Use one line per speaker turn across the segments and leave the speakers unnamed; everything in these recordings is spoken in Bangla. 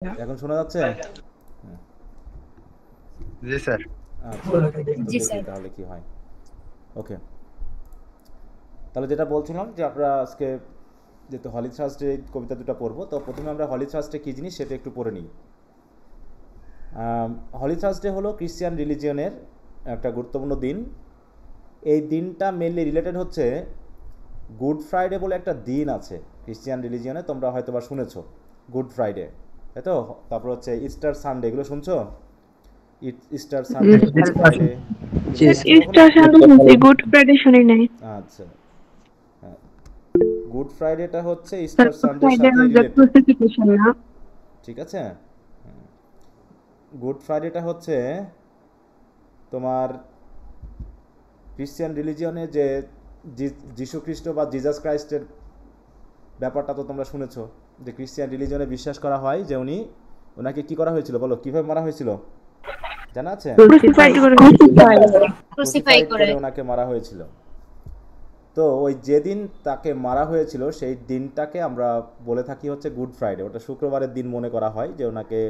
এখন শোনা যাচ্ছে?
জি স্যার।
আচ্ছা, তো
জি
দেখি
স্যার।
তাহলে কি হয়। ওকে, তাহলে যেটা বলছিলাম যে আমরা আজকে যেহেতু হলি থার্সডে কবিতা দুটো পড়বো, তো প্রথমে আমরা হলি থার্সডে কী জিনিস সেটা একটু পড়ে নিই। হলি থার্সডে হলো ক্রিশ্চিয়ান রিলিজিয়নের একটা গুরুত্বপূর্ণ দিন। এই দিনটা মেনলি রিলেটেড হচ্ছে গুড ফ্রাইডে বলে একটা দিন আছে ক্রিশ্চিয়ান রিলিজিয়নে, তোমরা হয়তো বা শুনেছো গুড ফ্রাইডে, তাই তো? তারপর হচ্ছে ইস্টার সানডে, এগুলো শুনছো? ইস্টার সানডে, গুড ফ্রাইডে, এগুলো
জি
স্যার
শুনছো
স্যার।
কখনো?
ইস্টার সানডে শুনছি, গুড ফ্রাইডে শুনি নাই।
আচ্ছা, হ্যাঁ, গুড ফ্রাইডেটা হচ্ছে
স্যার
ইস্টার
গুড
সানডের
ফ্রাইডে
সাথে
আমাদের
রিলেটেড,
ক্রুসিফিকেশন না?
ঠিক আছে? গুড ফ্রাইডেটা হচ্ছে তোমার ক্রিশ্চিয়ান রিলিজিয়নে যে যীশু খ্রিস্ট বা জিজাস ক্রাইস্টের ব্যাপারটা তো তোমরা শুনেছো, যে ক্রিশ্চিয়ান রিলিজনে বিশ্বাস করা হয় যে ওনাকে কি করা হয়েছিল, বলো কিভাবে মারা হয়েছিল, জানা আছে?
ক্রুসিফাইড করে ক্রুসিফাইড
ক্রুসিফাইড করে ওনাকে মারা হয়েছিল। তো ওই যেদিন তাকে মারা হয়েছিল সেই দিনটাকে আমরা বলে থাকি হচ্ছে গুড ফ্রাইডে। ওটা শুক্রবারের দিন মনে করা হয় যে ওনাকে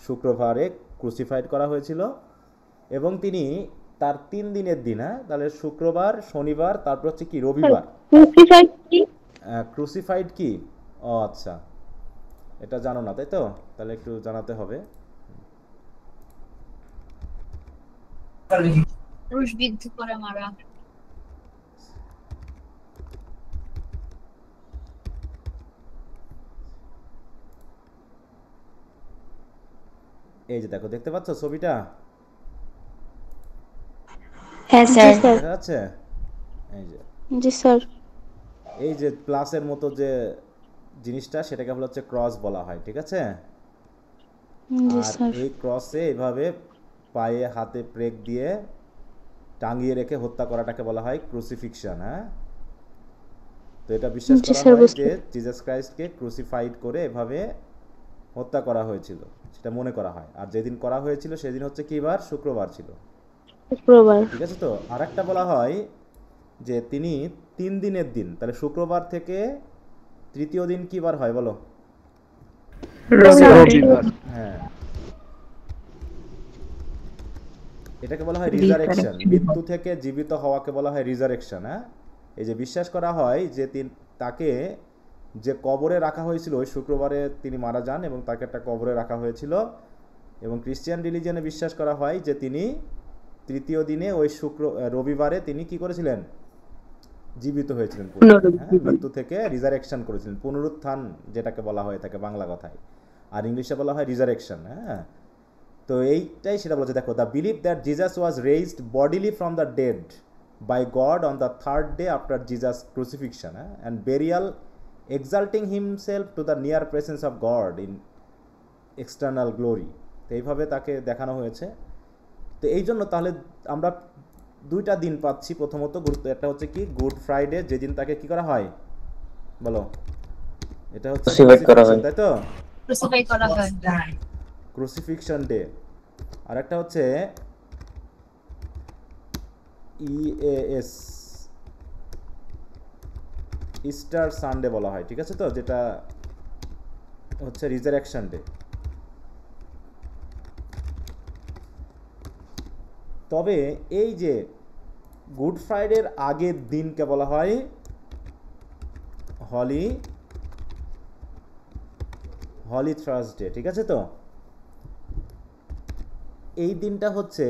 শুক্রবারে ক্রুসিফাইড করা হয়েছিল, এবং তিনি তার 3 দিনের দিন, হ্যাঁ, তাহলে শুক্রবার, শনিবার, তারপর হচ্ছে কি রবিবার।
ক্রুসিফাইড কি?
ক্রুসিফাইড কি? ও আচ্ছা, এটা জানো না তাই তো? তাহলে একটু জানাতে হবে।
ক্রুশবিদ্ধ করে মারা।
এই যে দেখো, দেখতে পাচ্ছ ছবিটা?
হ্যাঁ
জি
স্যার।
স্যার।
দেখা যাচ্ছে? এই যে,
জি স্যার।
এই যে প্লাসের মতো যে জিনিসটা, সেটাকে বলা হচ্ছে ক্রস বলা হয়, ঠিক আছে?
জি
আর
স্যার।
এই ক্রসে এভাবে পায়ে হাতে প্রেক দিয়ে টাঙিয়ে রেখে হত্যা করাটাকে বলা হয় ক্রুসিফিকশন, হ্যাঁ। তো এটা বিশ্বাস
জি
করা
স্যার,
হয়
বুঝতে।
যে জিজাস ক্রাইস্টকে ক্রুসিফাইড করে এভাবে হত্যা করা হয়েছিল, সেটা মনে করা হয়। আর যেদিন করা হয়েছিল সেদিন হচ্ছে কি বার? শুক্রবার ছিল,
শুক্রবার।
ঠিক আছে? তো আর একটা বলা হয় যে তিনি 3 দিনের দিন, তাহলে শুক্রবার থেকে তৃতীয় দিন কি বার হয় বলো?
সানডে।
রবিবার।
হ্যাঁ, এটাকে বলা হয় রিজারেকশন। মৃত্যু থেকে জীবিত হওয়াকে বলা হয় রিজারেকশন, হ্যাঁ। এই যে বিশ্বাস করা হয় যে তাকে যে কবরে রাখা হয়েছিল ওই শুক্রবারে তিনি মারা যান এবং তাকে একটা কবরে রাখা হয়েছিল, এবং ক্রিশ্চিয়ান রিলিজনে বিশ্বাস করা হয় যে তিনি তৃতীয় দিনে ওই রবিবারে তিনি কি করেছিলেন? জীবিত হয়েছিলেন পুনরায়, হ্যাঁ, মৃত্যু থেকে রিজারেকশন করেছিলেন, পুনরুত্থান যেটাকে বলা হয় থাকে বাংলা কথায়, আর ইংলিশে বলা হয় রিজারেকশন, হ্যাঁ। তো এইটাই সেটা বলছে, দেখো, the believe that Jesus was raised bodily from the dead by God on the third day after Jesus crucifixion, and burial, exalting himself to the near presence of God in external glory. তো এইভাবে তাকে দেখানো হয়েছে। তো এই জন্য তাহলে আমরা 2টা দিন পাচ্ছি প্রথমত গুরুত্ব। একটা হচ্ছে কি গুড ফ্রাইডে, যেদিন তাকে কি করা হয় বলো? এটা হচ্ছে
ক্রুসিফাইড করা
ক্রুসিফিকশন,
হয়।
তাই তো?
ক্রুসিফাই করা হয়।
Crucifixion day. আর একটা হচ্ছে ইএএস, ইস্টার সানডে বলা হয়, ঠিক আছে? তো যেটা হচ্ছে রিজারেকশন ডে। তবে এই যে গুড ফ্রাইডের আগের দিনকে বলা হয় হলি হলি থার্সডে, ঠিক আছে? তো এই দিনটা হচ্ছে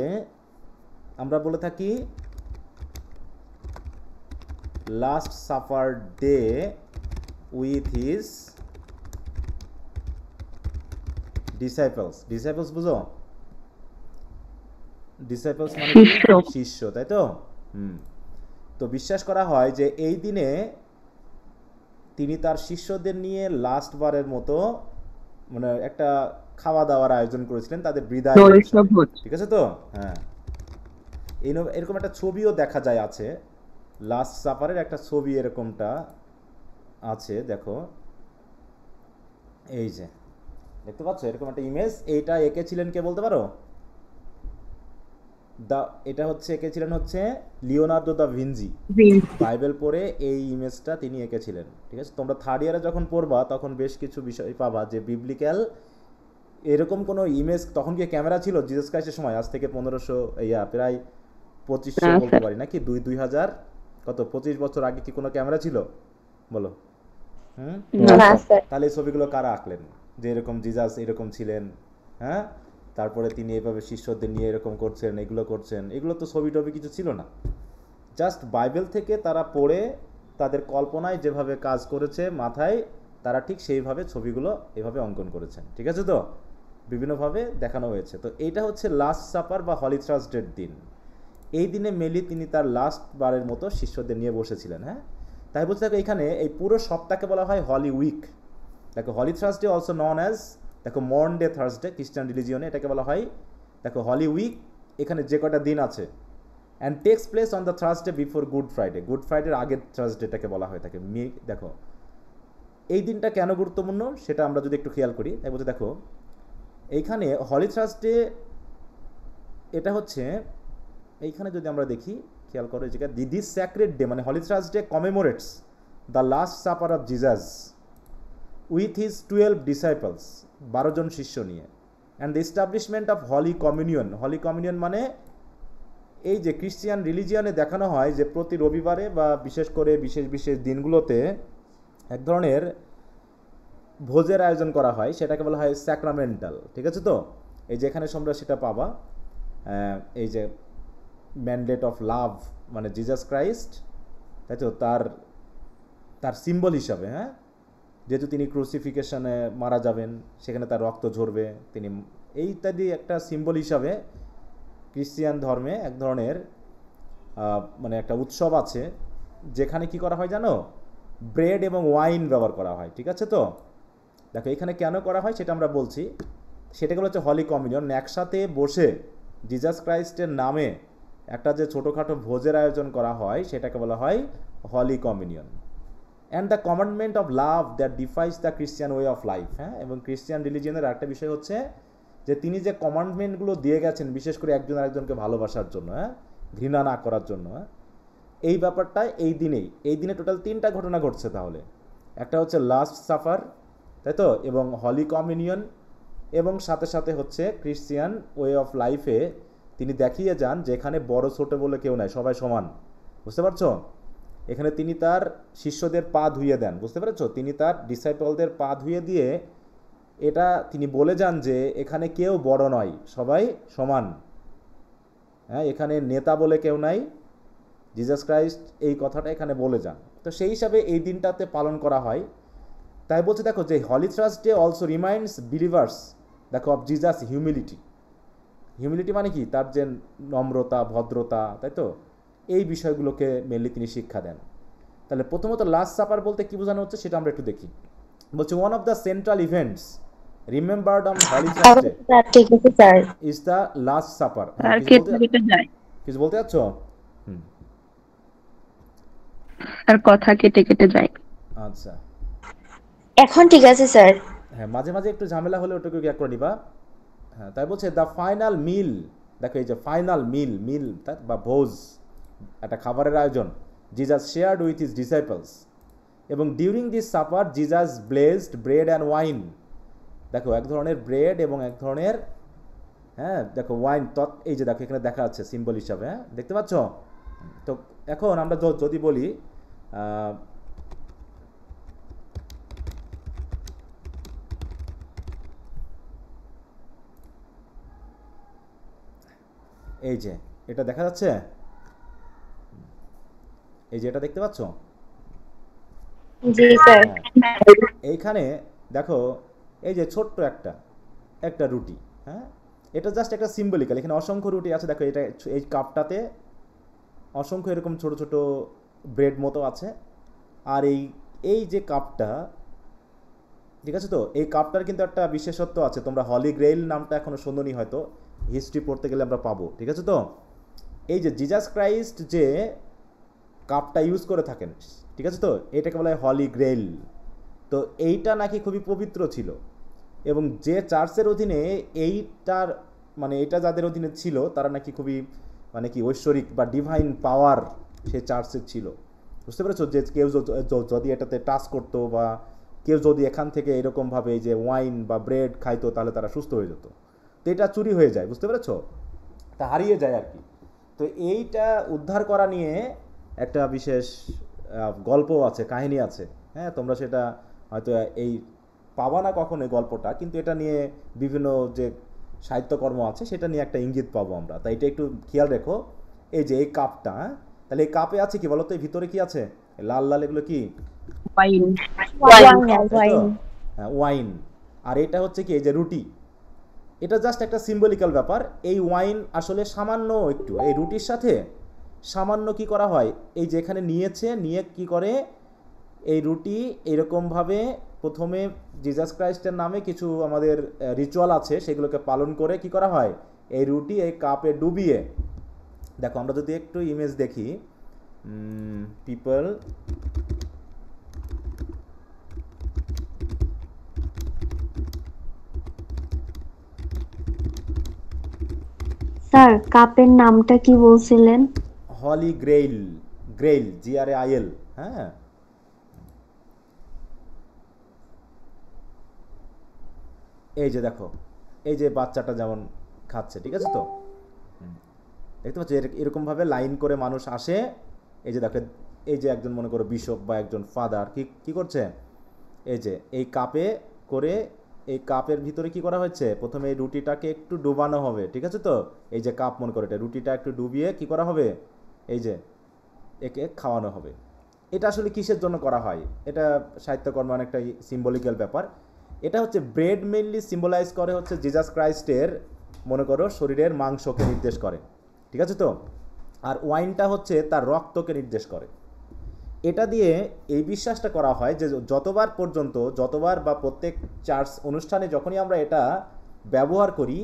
আমরা বলে থাকি last suffer day with his disciples. Disciples বুঝো? ডিসাইপলস মানে কি?
শিষ্য।
শিষ্য, তাই তো? হুম। তো বিশ্বাস করা হয় যে এই দিনে তিনি তার শিষ্যদের নিয়ে লাস্ট বারের মতো মানে একটা খাওয়া দাওয়ার আয়োজন করেছিলেন তাদের বিদায় অনুষ্ঠানে, ঠিক আছে? তো হ্যাঁ, এরকম একটা ছবিও দেখা যায়, আছে লাস্ট সাফারের একটা ছবি এরকমটা আছে, দেখো এই যে দেখতে পাচ্ছ এরকম একটা ইমেজ। এইটা এঁকেছিলেন কে বলতে পারো? এটা হচ্ছে এঁকেছিলেন হচ্ছে লিওনার্দো দা ভিঞ্চি। বাইবেল পড়ে এই ইমেজটা তিনি এঁকেছিলেন, ঠিক আছে? তোমরা থার্ড ইয়ারে যখন পড়বা তখন বেশ কিছু বিষয় পাবা যে বিবলিক্যাল এরকম কোনো ইমেজ, তখন কি ক্যামেরা ছিল জিসাস ক্রাইস্টের সময়? আজ থেকে 1500 প্রায় 2500
না,
বলতে
স্যার।
পারি নাকি, 2000 কত 25 বছর আগে কি কোনো ক্যামেরা ছিল বলো? হুম।
না,
না
স্যার।
স্যার।
তাহলে এই ছবিগুলো কারা আঁকলেন যে এরকম জিজাস এরকম ছিলেন? হ্যাঁ, তারপরে তিনি এভাবে শিষ্যদের নিয়ে এরকম করছেন, এগুলো করছেন, এগুলো তো ছবি টবি কিছু ছিল না। জাস্ট বাইবেল থেকে তারা পড়ে তাদের কল্পনায় যেভাবে কাজ করেছে মাথায়, তারা ঠিক সেইভাবে ছবিগুলো এভাবে অঙ্কন করেছেন। ঠিক আছে তো, বিভিন্নভাবে দেখানো হয়েছে। তো এইটা হচ্ছে লাস্ট সাপার বা হলি থার্সডের দিন। এই দিনে মেলি তিনি তার লাস্ট বারের মতো শিষ্যদের নিয়ে বসেছিলেন। হ্যাঁ, তাই বলতে দেখো এখানে এই পুরো সপ্তাহকে বলা হয় হলি উইক। দেখো হলি থার্সডে অলসো নন অ্যাজ, দেখো মর্নডে থার্সডে খ্রিস্টান রিলিজিয়নে এটাকে বলা হয়। দেখো হলি উইক এখানে যে কটা দিন আছে, and takes place on the Thursday before Good Friday. Good ফ্রাইডের আগের থার্সডেটাকে বলা হয় থাকে। দেখো এই দিনটা কেন গুরুত্বপূর্ণ সেটা আমরা যদি একটু খেয়াল করি, তাই বলতে দেখো এইখানে হলি থার্সডে এটা হচ্ছে, এইখানে যদি আমরা দেখি খেয়াল করো, এই জায়গায় দিস স্যাক্রেড ডে মানে holy Thursday commemorates the last supper of Jesus with his 12 disciples, 12 জন শিষ্য নিয়ে, and the establishment of holy communion. Holy communion মানে এই যে ক্রিশ্চিয়ান রিলিজিয়নে দেখানো হয় যে প্রতি রবিবারে বা বিশেষ করে বিশেষ বিশেষ দিনগুলোতে এক ধরনের ভোজের আয়োজন করা হয়, সেটাকে বলা হয় স্যাক্রামেন্টাল। ঠিক আছে তো, এই যে এখানে তোমরা সেটা পাবা, এই যে ম্যান্ডেট অফ লাভ মানে জিজাস ক্রাইস্ট, তাই তো, তার সিম্বল হিসাবে, হ্যাঁ, যেহেতু তিনি ক্রুসিফিকেশনে মারা যাবেন, সেখানে তার রক্ত ঝরবে, তিনি এই ইত্যাদি একটা সিম্বল হিসাবে ক্রিশ্চিয়ান ধর্মে এক ধরনের মানে একটা উৎসব আছে, যেখানে কি করা হয় জানো, ব্রেড এবং ওয়াইন ব্যবহার করা হয়। ঠিক আছে তো, দেখো এখানে কেন করা হয় সেটা আমরা বলছি। সেটাকে হচ্ছে হলি কমিউনিয়ন। একসাথে বসে জিজাস ক্রাইস্টের নামে একটা যে ছোটোখাটো ভোজের আয়োজন করা হয় সেটাকে বলা হয় holy communion. And the commandment of love that defies the Christian way of life. হ্যাঁ, এবং ক্রিশ্চিয়ান রিলিজিয়নের একটা বিষয় হচ্ছে যে তিনি যে কমান্ডমেন্টগুলো দিয়ে গেছেন, বিশেষ করে একজন আরেকজনকে ভালোবাসার জন্য, হ্যাঁ, ঘৃণা না করার জন্য, হ্যাঁ, এই ব্যাপারটা এই দিনে টোটাল 3টা ঘটনা ঘটছে। তাহলে একটা হচ্ছে লাস্ট সাফার, তাই তো, এবং হলি কমিউনিয়ন, এবং সাথে সাথে হচ্ছে ক্রিশ্চিয়ান ওয়ে অফ লাইফে তিনি দেখিয়ে যান যে এখানে বড় ছোট বলে কেউ নাই, সবাই সমান। বুঝতে পারছো? এখানে তিনি তার শিষ্যদের পা ধুইয়ে দেন, বুঝতে পেরেছো, তিনি তার ডিসাইপলদের পা ধুইয়ে দিয়ে এটা তিনি বলে যান যে এখানে কেউ বড় নয়, সবাই সমান। হ্যাঁ, এখানে নেতা বলে কেউ নাই, জিজাস ক্রাইস্ট এই কথাটা এখানে বলে যান। তো সেই হিসাবে এই দিনটাতে পালন করা হয়। তাই বলছে দেখো যে হলি থার্সডে অলসো রিমাইন্ডস বিলিভার্স দেখো অফ জিজাস হিউমিলিটি। হিউমিলিটি মানে কি, তার যে নম্রতা, ভদ্রতা, তাই তো, এই বিষয়গুলোকে মেনলি তিনি শিক্ষা দেন। তাহলে প্রথমত লাস্ট সাপার বলতে কি বোঝানো হচ্ছে সেটা আমরা একটু দেখি। বলছে one of the central events remembered on Holi Thursday
sir ঠিক আছে sir.
Is the last supper.
আর কেটে কেটে যায়,
কিছু বলতে যাচ্ছ?
আর কথা কেটে কেটে যায়।
আচ্ছা,
এখন ঠিক আছে স্যার।
হ্যাঁ, মাঝে মাঝে একটু ঝামেলা হলে ওটাকে এক করে নিবা। হ্যাঁ, তাই বলছে দ্য ফাইনাল মিল। দেখো এই যে ফাইনাল মিল বা ভোজ, একটা খাবারের আয়োজন, Jesus shared with his disciples, এবং during this supper Jesus blessed bread and wine. দেখো এক ধরনের ব্রেড এবং এক ধরনের, হ্যাঁ, দেখো ওয়াইন, এই যে দেখো এখানে দেখা যাচ্ছে সিম্বল হিসাবে, হ্যাঁ, দেখতে পাচ্ছ? তো এখন আমরা যদি বলি এই যে এটা দেখা যাচ্ছে, এই যে এটা দেখতে পাচ্ছ?
জি স্যার।
এইখানে দেখো এই যে ছোট্ট একটা রুটি, হ্যাঁ, এটা জাস্ট একটা সিম্বলিক্যাল। এখানে অসংখ্য রুটি আছে, দেখো এটা এই কাপটাতে অসংখ্য এরকম ছোট ছোট ব্রেড মতো আছে। আর এই যে কাপটা, ঠিক আছে তো, এই কাপটার কিন্তু একটা বিশেষত্ব আছে। তোমরা হলি গ্রেইল নামটা এখনো শোনোনি, হয়তো হিস্ট্রি পড়তে গেলে আমরা পাবো। ঠিক আছে তো, এই যে জিজাস ক্রাইস্ট যে কাপটা ইউজ করে থাকেন, ঠিক আছে তো, এটাকে বলা হয় হলি গ্রেইল। তো এইটা নাকি খুবই পবিত্র ছিল, এবং যে চার্চের অধীনে এইটার মানে এটা যাদের অধীনে ছিল তারা নাকি খুবই মানে কি ঐশ্বরিক বা ডিভাইন পাওয়ার সেই চার্চের ছিল। বুঝতে পেরেছো? যে কেউ যদি এটাতে টাচ করতো বা কেউ যদি এখান থেকে এরকমভাবে এই যে ওয়াইন বা ব্রেড খাইতো তাহলে তারা সুস্থ হয়ে যেত। তো এটা চুরি হয়ে যায়, বুঝতে পেরেছো? তা হারিয়ে যায় আর কি। তো এইটা উদ্ধার করা নিয়ে একটা বিশেষ গল্প আছে, কাহিনী আছে। হ্যাঁ, তোমরা সেটা হয়তো এই পাবা না কখনো এই গল্পটা, কিন্তু এটা নিয়ে বিভিন্ন যে সাহিত্যকর্ম আছে সেটা নিয়ে একটা ইঙ্গিত পাবো আমরা। তাই এটা একটু খেয়াল রেখো। এই যে এই কাপটা, হ্যাঁ, তাহলে এই কাপে আছে কি বলো তো? এই ভিতরে কি আছে? এই লাল লাল এগুলো কি?
ওয়াইন।
ওয়াইন
তাই তো?
ওয়াইন
হ্যাঁ, ওয়াইন। আর এটা হচ্ছে কি, এই যে রুটি। এটা জাস্ট একটা সিম্বলিক্যাল ব্যাপার। এই ওয়াইন আসলে সামান্য একটু এই রুটির সাথে সামান্য কি করা হয়, এই যে এখানে নিয়ে কি করে, এই রুটি এরকমভাবে প্রথমে জিজাস ক্রাইস্টের নামে কিছু আমাদের রিচুয়াল আছে, সেগুলোকে পালন করে কি করা হয়, এই রুটি এই কাপে ডুবিয়ে, দেখো আমরা যদি একটু ইমেজ দেখি, পিপল
স্যার কাপের নামটা কি বলছিলেন?
হলি গ্রেইল, গ্রেইল GRAIL, হ্যাঁ। এই যে দেখো, এই যে বাচ্চাটা যেমন খাচ্ছে, ঠিক আছে তো? দেখতে পাচ্ছ এরকমভাবে লাইন করে মানুষ আসে। এই যে দেখো, এই যে একজন মনে করো বিশপ বা একজন ফাদার কি করছে, এই যে এই কাপে করে, এই কাপের ভিতরে কি করা হয়েছে, প্রথমে এই রুটিটাকে একটু ডুবানো হবে, ঠিক আছে তো? এই যে কাপ মনে করে, এটা রুটিটা একটু ডুবিয়ে কি করা হবে, এই যে একে খাওয়ানো হবে। এটা আসলে কিসের জন্য করা হয়? এটা সাহিত্যকর্ম অনেকটা সিম্বলিক্যাল ব্যাপার। এটা হচ্ছে ব্রেড মেইনলি সিম্বলাইজ করে হচ্ছে জিজাস ক্রাইস্টের মনে করো শরীরের মাংসকে নির্দেশ করে, ঠিক আছে তো? আর ওয়াইনটা হচ্ছে তার রক্তকে নির্দেশ করে। এটা দিয়ে এই বিশ্বাসটা করা হয় যে যতবার বা প্রত্যেক চার্চ অনুষ্ঠানে যখনই আমরা এটা ব্যবহার করি,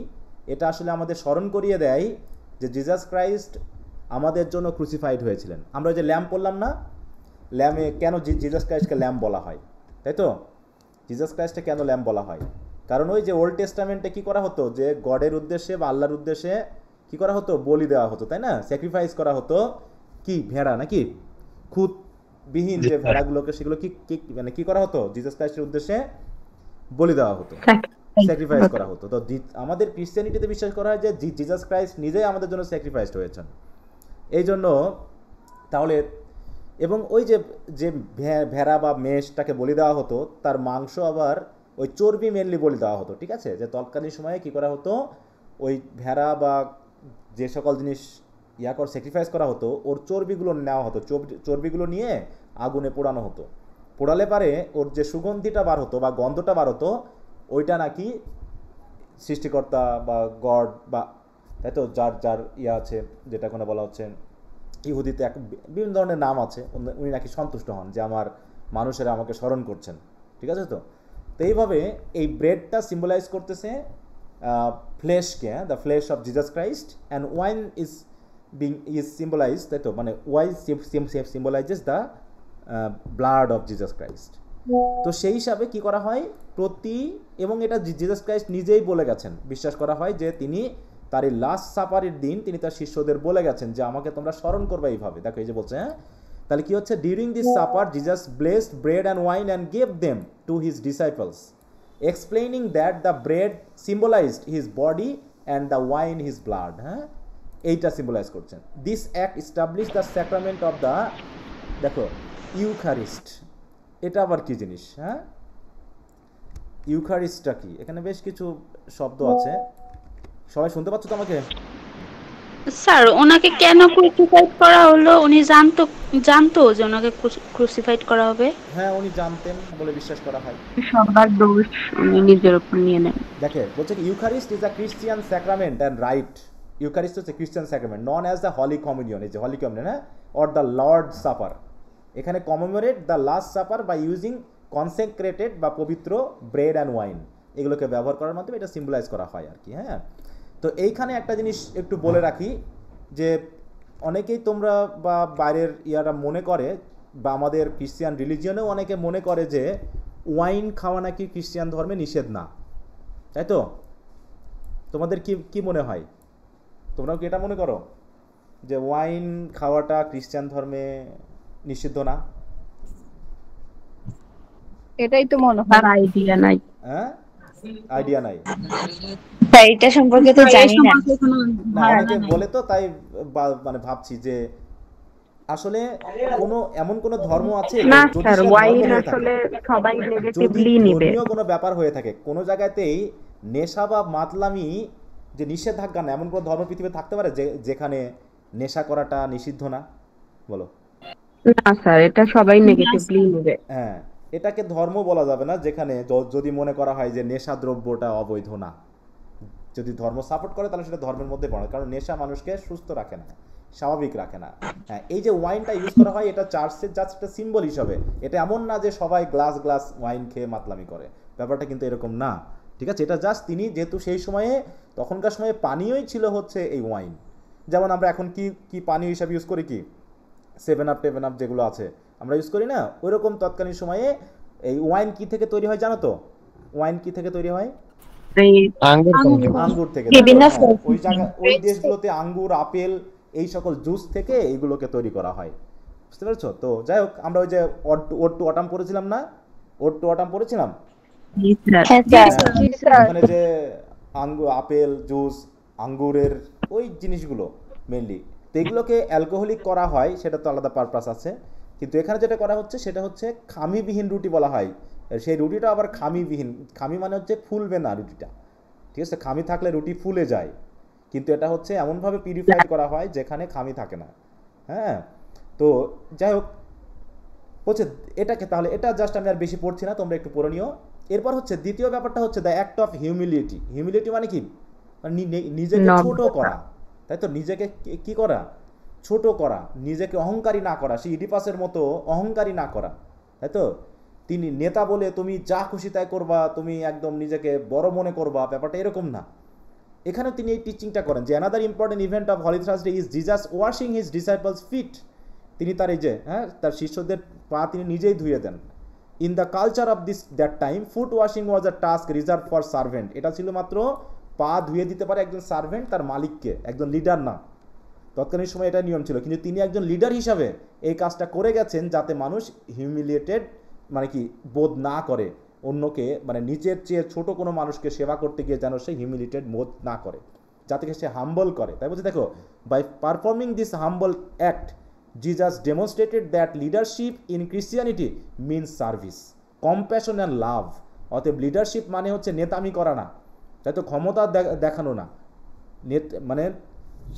এটা আসলে আমাদের স্মরণ করিয়ে দেয় যে জিজাস ক্রাইস্ট আমাদের জন্য ক্রুসিফাইড হয়েছিলেন। আমরা যে ল্যাম্প পড়লাম না, ল্যাম্পে কেন জিজাস ক্রাইস্টকে ল্যাম্প বলা হয়, তাই তো? জিজাস ক্রাইস্টকে কেন ল্যাম্প বলা হয়? কারণ ওই যে ওল্ড টেস্টামেন্টে কি করা হতো, যে গডের উদ্দেশ্যে বা আল্লাহর উদ্দেশ্যে কি করা হতো, বলি দেওয়া হতো, তাই না? স্যাক্রিফাইস করা হতো কি, ভেড়া নাকি খুঁতবিহীন যে ভেড়াগুলোকে, সেগুলো মানে কি করা হতো, জিজাস ক্রাইস্টের উদ্দেশ্যে বলি দেওয়া হতো, স্যাক্রিফাইস করা হতো। তো আমাদের ক্রিশ্চিয়ানিটিতে বিশ্বাস করা হয় যে জিজাস ক্রাইস্ট নিজেই আমাদের জন্য স্যাক্রিফাইসড হয়েছেন। এই জন্য তাহলে, এবং ওই যে যে ভেড়া বা মেষটাকে বলি দেওয়া হতো, তার মাংস আবার ওই চর্বি মেনলি বলি দেওয়া হতো, ঠিক আছে? যে তৎকালীন সময়ে কি করা হতো, ওই ভেড়া বা যে সকল জিনিস স্যাক্রিফাইস করা হতো, ওর চর্বিগুলো নেওয়া হতো, চর্বিগুলো নিয়ে আগুনে পোড়ানো হতো। পোড়ালে পারে ওর যে সুগন্ধিটা বার হতো বা গন্ধটা বার হতো, ওইটা নাকি সৃষ্টিকর্তা বা গড বা, তাই তো, যার আছে, যেটা কোনো বলা হচ্ছে ইহুদিতে বিভিন্ন ধরনের নাম আছে, উনি নাকি সন্তুষ্ট হন যে আমার মানুষেরা আমাকে স্মরণ করছেন, ঠিক আছে তো? তো এইভাবে এই ব্রেডটা সিম্বলাইজ করতেছে ফ্লেশকে, the flesh of Jesus Christ, and wine is symbolise, তাই তো? মানে wine symbolises the blood of Jesus Christ. তো সেই হিসাবে কি করা হয়, এবং এটা জিজাস ক্রাইস্ট নিজেই বলে গেছেন, বিশ্বাস করা হয় যে তিনি তার এই লাস্ট সাপারের দিন তিনি তার শিষ্যদের বলে গেছেন যে আমাকে তোমরা স্মরণ করবে এইভাবে। দেখো এই যে বলছে, হ্যাঁ, তাহলে কি হচ্ছে, during this supper Jesus blessed bread and wine and gave them to his disciples, explaining that the bread symbolized his body and the wine his blood. হ্যাঁ, এইটা সিম্বলাইজ করছেন। This act establish the sacrament of the, দেখো, ইউখারিস্ট। এটা আবার কি জিনিস? হ্যাঁ, ইউখারিস্টটা কি? এখানে বেশ কিছু শব্দ আছে, সবাই শুনতে পাচ্ছ তো আমাকে?
স্যার ওনাকে কেন ক্রুসিফাইড করা হলো? উনি জানতো যে ওনাকে ক্রুসিফাইড করা হবে?
হ্যাঁ, উনি জানতেন বলে বিশ্বাস করা হয়।
সবার দোষ উনি নিজের উপর নিয়ে নেন।
দেখে বলছে কি, Eucharist is a Christian sacrament and right. Eucharist হচ্ছে Christian sacrament known as the holy communion, এই যে হলি কমিউনিয়ন, হ্যাঁ, অর দ্য লর্ড সাপার। এখানে commemorate the last supper by using consecrated বা পবিত্র ব্রেড অ্যান্ড ওয়াইন, এগুলোকে ব্যবহার করার মাধ্যমে এটা সিম্বলাইজ করা হয় আর কি। হ্যাঁ, তো এইখানে একটা জিনিস একটু বলে রাখি, যে অনেকেই তোমরা বা বাইরের ইয়ারা মনে করে, বা আমাদের ক্রিশ্চিয়ান রিলিজিয়নেও অনেকে মনে করে যে ওয়াইন খাওয়া নাকি খ্রিস্টান ধর্মে নিষেধ না, তাই তো? তোমাদের কি মনে হয়? তোমরাও কি এটা মনে করো যে ওয়াইন খাওয়াটা খ্রিস্টান ধর্মে নিষিদ্ধ না?
এটাই তো মনে হয়।
তার আইডিয়া নাই।
হ্যাঁ, আইডিয়া নাই।
স্যার এটা সম্পর্কে তো
এই
জানি না।
সম্পর্কে কোনো
না,
ধারণা
অনেকে
নাই।
বলে তো, তাই মানে ভাবছি যে আসলে এমন কোনো ধর্ম আছে
না
যদি
স্যার,
সেটা ধর্ম
ওয়াইন
হয়ে থাকে,
আসলে সবাই
যদি
নেগেটিভলি নিবে।
ধর্মীয় কোনো ব্যাপার হয়ে থাকে, কোনো জায়গাতেই নেশা বা মাতলামি যে নিষেধাজ্ঞা না, এমন কোনো ধর্ম পৃথিবীতে থাকতে পারে যেখানে নেশা করাটা নিষিদ্ধ না? বলো।
না স্যার, এটা সবাই নেগেটিভলি নিবে।
হ্যাঁ, এটাকে ধর্ম বলা যাবে না যেখানে যদি মনে করা হয় যে নেশা দ্রব্যটা অবৈধ না। যদি ধর্ম সাপোর্ট করে তাহলে সেটা ধর্মের মধ্যে পড়ে, কারণ নেশা মানুষকে সুস্থ রাখে না, স্বাভাবিক রাখে না। হ্যাঁ, এই যে ওয়াইনটা ইউজ করা হয়, এটা চার্চের জাস্ট একটা সিম্বল হিসাবে। এটা এমন না যে সবাই গ্লাস গ্লাস ওয়াইন খেয়ে মাতলামি করে, ব্যাপারটা কিন্তু এরকম না। ঠিক আছে, এটা জাস্ট তিনি যেহেতু সেই সময়ে, তখনকার সময়ে পানীয়ই ছিল হচ্ছে এই ওয়াইন। যেমন আমরা এখন কি পানীয় হিসাবে ইউজ করি, কি 7 আপ যেগুলো আছে আমরা ইউজ করি না, ওইরকম তৎকালীন সময়ে এই ওয়াইন কি থেকে তৈরি হয় জানো তো? ওয়াইন কি থেকে তৈরি হয়? আঙ্গুর থেকে।
বিভিন্ন
হ্যাঁ, ওই
ফল
জায়গা, ওই দেশগুলোতে আঙ্গুর, আপেল, এই সকল জুস থেকে এইগুলোকে তৈরি করা হয়। বুঝতে পেরেছো তো? যাই হোক, আমরা ওই যে ওড টু অটাম পড়েছিলাম না, ওড টু অটাম পড়েছিলাম।
জি স্যার।
হ্যাঁ স্যার।
জি স্যার।
ওখানে যে আপেল জুস, আঙ্গুরের ওই জিনিসগুলো মেনলি, তো এগুলোকে অ্যালকোহলিক করা হয়, সেটা তো আলাদা পারপাস আছে। কিন্তু এখানে যেটা করা হচ্ছে সেটা হচ্ছে খামিবিহীন রুটি বলা হয়। সেই রুটিটা আবার খামিবিহীন, খামি মানে হচ্ছে ফুলবে না রুটিটা। ঠিক আছে, খামি থাকলে রুটি ফুলে যায়, কিন্তু এটা হচ্ছে এমনভাবে পিউরিফাইড করা হয় যেখানে খামি থাকে না। হ্যাঁ, তো যাই হোক হচ্ছে এটাকে, তাহলে এটা জাস্ট আমি আর বেশি পড়ছি না, তোমরা একটু পড়ে নিও। এরপর হচ্ছে দ্বিতীয় ব্যাপারটা হচ্ছে the act of humility. Humility মানে কি? মানে নিজেকে ছোট করা, তাই তো? নিজেকে কি করা? ছোট করা, নিজেকে অহংকারী না করা, সেই ইডিপাসের মতো অহংকারী না করা, তাই তো? তিনি নেতা বলে তুমি যা খুশি তাই করবা, তুমি একদম নিজেকে বড় মনে করবা, ব্যাপারটা এরকম না। এখানে তিনি এই টিচিংটা করেন যে another important event of Holy Thursday is Jesus washing his disciples feet. তিনি তার এই যে তার শিষ্যদের পা তিনি নিজেই ধুয়ে দেন। In the culture of that time foot washing was a task reserved for servant. এটা ছিল মাত্র পা ধুয়ে দিতে পারে একজন সার্ভেন্ট, তার মালিককে, একজন লিডার না। তৎকালীন সময় এটা নিয়ম ছিল, কিন্তু তিনি একজন লিডার হিসাবে এই কাজটা করে গেছেন যাতে মানুষ হিউমিলিয়েটেড মানে কি বোধ না করে, অন্যকে মানে নিজের চেয়ে ছোট কোনো মানুষকে সেবা করতে গিয়ে যেন সে হিউমিলিয়েটেড বোধ না করে, যাতে সে হাম্বল করে। তাই বলছে দেখো, by performing this humble act Jesus demonstrated that leadership in Christianity means service, compassion and love. অতএব লিডারশিপ মানে হচ্ছে নেতামি করা না, তাই তো? ক্ষমতা দেখানো না, মানে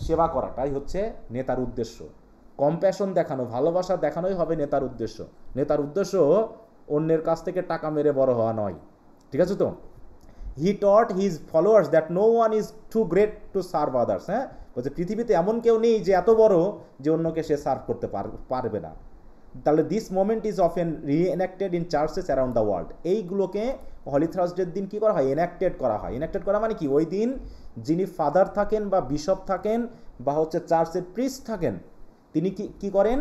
সেবা করাটাই হচ্ছে নেতার উদ্দেশ্য। কম্প্যাশন দেখানো, ভালোবাসা দেখানোই হবে নেতার উদ্দেশ্য। নেতার উদ্দেশ্য অন্যের কাছ থেকে টাকা মেরে বড় হওয়া নয়। ঠিক আছে তো? He taught his followers that no one is too great to serve others. হ্যাঁ, বলছে পৃথিবীতে এমন কেউ নেই যে এত বড় যে অন্যকে সে সার্ভ করতে পারবে না। তাহলে this moment is often reenacted in churches around the world. এইগুলোকে হলি থার্সডের দিন কী করা হয়? এনাক্টেড করা হয়। এনাক্টেড করা মানে কি? ওই দিন যিনি ফাদার থাকেন বা বিশপ থাকেন বা হচ্ছে চার্চের প্রিস্ট থাকেন, তিনি কি করেন?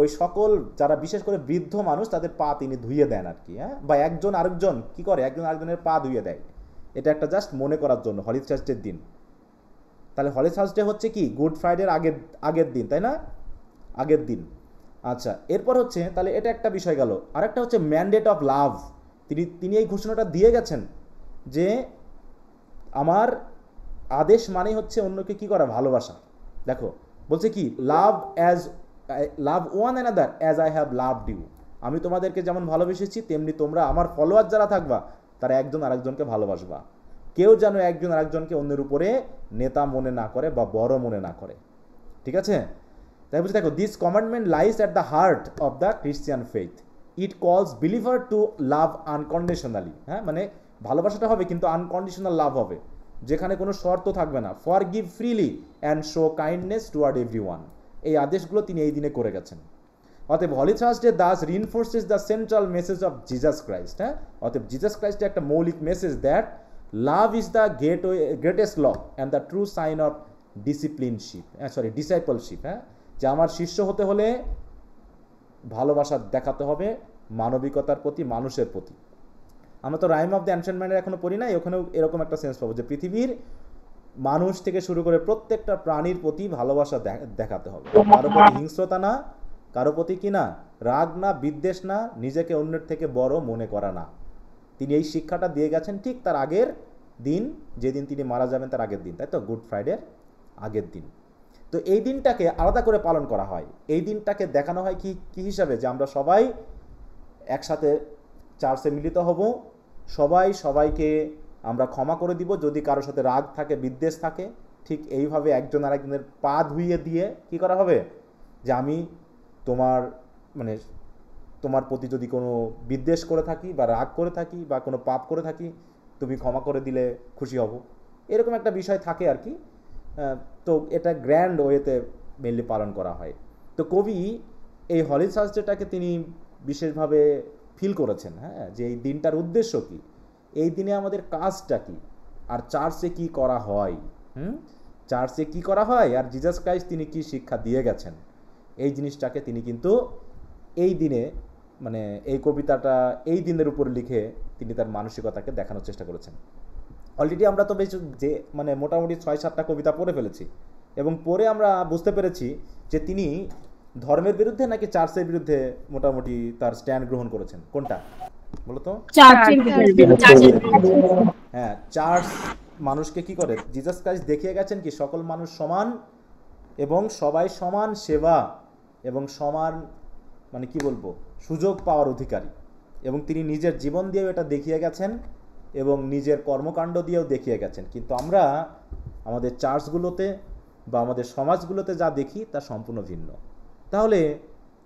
ওই সকল যারা বিশেষ করে বৃদ্ধ মানুষ তাদের পা তিনি ধুয়ে দেন আর কি। হ্যাঁ, বা একজন আরেকজন কি করে? একজন আরেকজনের পা ধুয়ে দেয়। এটা একটা জাস্ট মনে করার জন্য হলি থার্সডের দিন। তাহলে হলি থার্সডে হচ্ছে কি? গুড ফ্রাইডের আগের দিন, তাই না? আগের দিন। আচ্ছা, এরপর হচ্ছে তাহলে এটা একটা বিষয় গেল। আরেকটা হচ্ছে ম্যান্ডেট অফ লাভ। তিনি এই ঘোষণাটা দিয়ে গেছেন যে আমার আদেশ মানে হচ্ছে অন্যকে কি করা? ভালোবাসা। দেখো বলছে কি? Love one another as I have loved you. আমি তোমাদেরকে যেমন ভালোবেসেছি তেমনি তোমরা আমার ফলোয়ার যারা থাকবা তারা একজন আরেকজনকে ভালোবাসবা। কেউ যেন একজন আরেকজনকে অন্যের উপরে নেতা মনে না করে বা বড় মনে না করে। ঠিক আছে? তাই বলছে দেখো, this commandment lies at the heart of the Christian faith. It calls believer two love unconditionally. হ্যাঁ, মানে ভালোবাসাটা হবে কিন্তু আনকন্ডিশনাল লাভ হবে, যেখানে কোনো শর্ত থাকবে না। Forgive freely and show kindness toward everyone. এই আদেশগুলো তিনি এই দিনে করে গেছেন। অতএব holy Thursday thus reinforces the central message of Jesus Christ. হ্যাঁ, অতএব জিজাস ক্রাইস্টের একটা মৌলিক message that love is the greatest law and the true sign of discipleship. হ্যাঁ, যে আমার শিষ্য হতে হলে ভালোবাসা দেখাতে হবে মানবিকতার প্রতি, মানুষের প্রতি। আমরা তো রাইম অফ দ্য অ্যানশিয়েন্ট ম্যানের এখনো পড়ি নাই, ওখানেও এরকম একটা সেন্স পাবো যে পৃথিবীর মানুষ থেকে শুরু করে প্রত্যেকটা প্রাণীর প্রতি ভালোবাসা দেখাতে হবে, কারো প্রতি হিংস্রতা না, কারো প্রতি কি না, রাগ না, বিদ্বেষ না, নিজেকে অন্যের থেকে বড় মনে করা না। তিনি এই শিক্ষাটা দিয়ে গেছেন ঠিক তার আগের দিন, যেদিন তিনি মারা যাবেন তার আগের দিন, তাই তো, গুড ফ্রাইডের আগের দিন। তো এই দিনটাকে আলাদা করে পালন করা হয়। এই দিনটাকে দেখানো হয় কি হিসাবে, যে আমরা সবাই একসাথে চার্চে মিলিত হব, সবাই সবাইকে আমরা ক্ষমা করে দিব যদি কারোর সাথে রাগ থাকে, বিদ্বেষ থাকে। ঠিক এইভাবে একজন আরেকজনের পা ধুইয়ে দিয়ে কি করা হবে, যে আমি তোমার প্রতি যদি কোনো বিদ্বেষ করে থাকি বা রাগ করে থাকি বা কোনো পাপ করে থাকি, তুমি ক্ষমা করে দিলে খুশি হব, এরকম একটা বিষয় থাকে আর কি। তো এটা গ্র্যান্ড ওয়েতে মেনলি পালন করা হয়। তো কবি এই হলি থার্সডেটাকে তিনি বিশেষভাবে ফিল করেছেন, হ্যাঁ, যে এই দিনটার উদ্দেশ্য কি, এই দিনে আমাদের কাজটা কি, আর চার্চে কি করা হয়, চার্চে কি করা হয়, আর জিসাস ক্রাইস্ট তিনি কি শিক্ষা দিয়ে গেছেন, এই জিনিসটাকে তিনি কিন্তু এই দিনে, মানে এই কবিতাটা এই দিনের উপর লিখে তিনি তার মানসিকতাকে দেখানোর চেষ্টা করেছেন। অলরেডি আমরা তো বেশ যে মানে মোটামুটি 6-7টা কবিতা পড়ে ফেলেছি, এবং পরে আমরা বুঝতে পেরেছি যে তিনি ধর্মের বিরুদ্ধে নাকি চার্চের বিরুদ্ধে মোটামুটি তার স্ট্যান্ড গ্রহণ করেছেন। কোনটা বলতো? হ্যাঁ, চার্চ মানুষকে কি করে, জিসাস ক্রাইস্ট দেখিয়ে গেছেন কি সকল মানুষ সমান এবং সবাই সমান সেবা এবং সমান মানে কি বলবো সুযোগ পাওয়ার অধিকারী, এবং তিনি নিজের জীবন দিয়েও এটা দেখিয়ে গেছেন এবং নিজের কর্মকাণ্ড দিয়েও দেখিয়ে গেছেন। কিন্তু আমরা আমাদের চার্চগুলোতে বা আমাদের সমাজগুলোতে যা দেখি তা সম্পূর্ণ ভিন্ন। তাহলে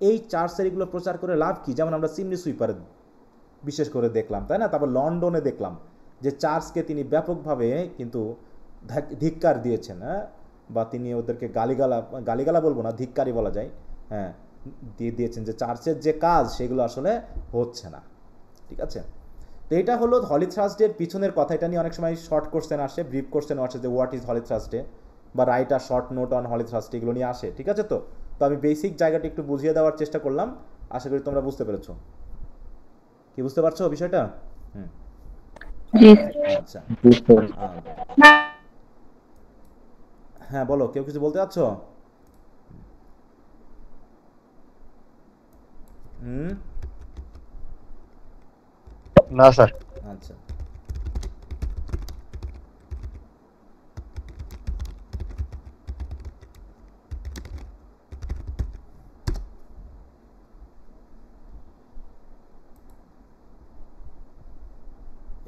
এই চার্চের এগুলো প্রচার করে লাভ কি? যেমন আমরা চিমনি সুইপারে বিশেষ করে দেখলাম, তাই না? তারপর লন্ডনে দেখলাম যে চার্চকে তিনি ব্যাপকভাবে কিন্তু ধিক্কার দিয়েছেন, হ্যাঁ, বা তিনি ওদেরকে গালিগালা বলবো না, ধিক্কারই বলা যায়, হ্যাঁ, দিয়ে দিয়েছেন যে চার্চের যে কাজ সেগুলো আসলে হচ্ছে না। ঠিক আছে, তো এটা হলো হলি থার্সডের পিছনের কথা। এটা নিয়ে অনেক সময় শর্ট কোশ্চেন আসে, ব্রিফ কোশ্চেন আসে যে হোয়াট ইজ হলি থার্সডে, বা write a short note on Holi Thursday, এগুলো নিয়ে আসে। ঠিক আছে, তো আমি বেসিক জায়গাটা একটু বুঝিয়ে দেওয়ার চেষ্টা করলাম, আশা করি তোমরা বুঝতে পেরেছো। কি বুঝতে পারছো বিষয়টা? আচ্ছা, হ্যাঁ বলো, কেউ কিছু বলতে চাচ্ছ?
না স্যার।
আচ্ছা,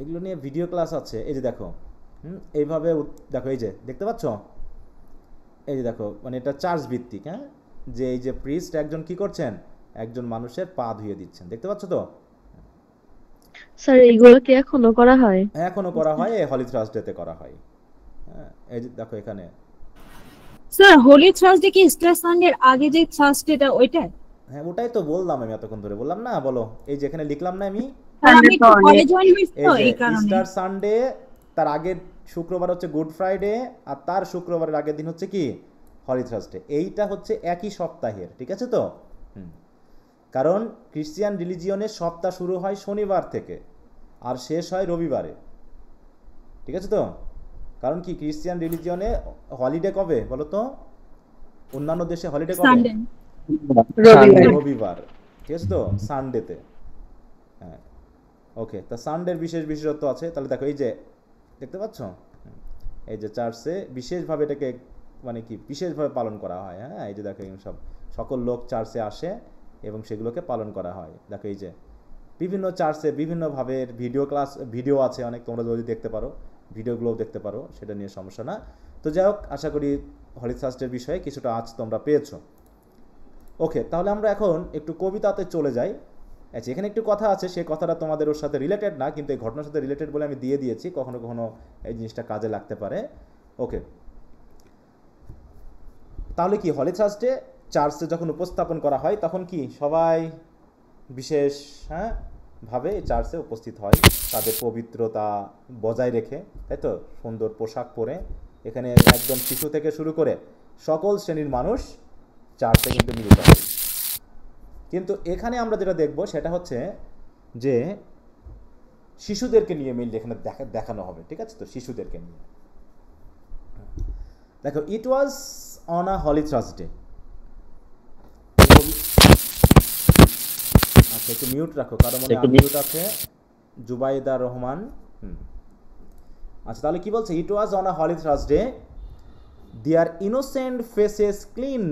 এগুলো নিয়ে ভিডিও ক্লাস আছে, এই যে দেখো, এইভাবে দেখো, এই যে দেখতে পাচ্ছ, এই যে দেখো, মানে এটা চার্চ ভিত্তিক, হ্যাঁ, যে এই যে প্রিস্ট একজন কি করছেন, একজন মানুষের পা ধুয়ে দিচ্ছেন, দেখতে পাচ্ছ তো?
স্যার এইগুলো কি এখনো করা হয়?
এখনো করা হয়, এই হলি থার্সডেতে করা হয়। হ্যাঁ, এই যে দেখো এখানে।
স্যার হোলি থার্সডে কি ইস্টার সানডের আগে যে থার্সডেটা ওইটা?
হ্যাঁ, ওটাই তো বললাম আমি এতক্ষণ ধরে, বললাম না, বলো, এই যে এখানে লিখলাম না আমি,
আমি তো কলেজ জয়েন হইছি তো এই কারণে।
ইস্টার সানডে তার আগের শুক্রবার হচ্ছে গুড ফ্রাইডে, আর তার শুক্রবারের আগের দিন হচ্ছে কি হলি থার্সডে। এইটা হচ্ছে একই সপ্তাহের, ঠিক আছে তো? কারণ ক্রিশ্চিয়ান রিলিজিয়নের সপ্তাহ শুরু হয় শনিবার থেকে আর শেষ হয় রবিবারে, ঠিক আছে তো? কারণ কি ক্রিশ্চিয়ান রিলিজিয়নে হলিডে কবে বলো তো? অন্যান্য দেশে হলিডে কবে? রবিবার, ঠিক আছে তো? সানডেতে। হ্যাঁ, ওকে, তা সানডের বিশেষত্ব আছে। তাহলে দেখো, এই যে দেখতে পাচ্ছ, এই যে চার্চে বিশেষভাবে এটাকে মানে কি বিশেষভাবে পালন করা হয়। হ্যাঁ, এই যে দেখো, সকল লোক চার্চে আসে এবং সেগুলোকে পালন করা হয়। দেখো, এই যে বিভিন্ন চার্চে বিভিন্নভাবে ভিডিও আছে অনেক, তোমরা যদি দেখতে পারো, ভিডিওগুলোও দেখতে পারো, সেটা নিয়ে সমস্যা না। তো যাই হোক, আশা করি হলি থার্সডের বিষয়ে কিছুটা আজ তোমরা পেয়েছো। ওকে, তাহলে আমরা এখন একটু কবিতাতে চলে যাই। আচ্ছা, এখানে একটু কথা আছে, সেই কথাটা তোমাদের ওর সাথে রিলেটেড না, কিন্তু এই ঘটনার সাথে রিলেটেড বলে আমি দিয়ে দিয়েছি, কখনো কখনো এই জিনিসটা কাজে লাগতে পারে। ওকে, তাহলে কি হলি থার্সডে চার্চে যখন উপস্থাপন করা হয় তখন কি সবাই বিশেষ ভাবে চার্চে উপস্থিত হয়, তাদের পবিত্রতা বজায় রেখে, তাই তো? সুন্দর পোশাক পরে এখানে একদম শিশু থেকে শুরু করে সকল শ্রেণীর মানুষ চার্চে কিন্তু মিলিত হয়। কিন্তু এখানে আমরা যেটা দেখব সেটা হচ্ছে যে শিশুদেরকে নিয়ে মিল এখানে দেখানো হবে, ঠিক আছে তো? শিশুদেরকে নিয়ে দেখো, ইট was on a holy Thursday. আচ্ছা একটু মিউট রাখো, কারো মনে
একটু
মিউট আছে। জুবাইদা রহমান। আচ্ছা তাহলে কি বলছে, it was on a holy Thursday their innocent faces clean.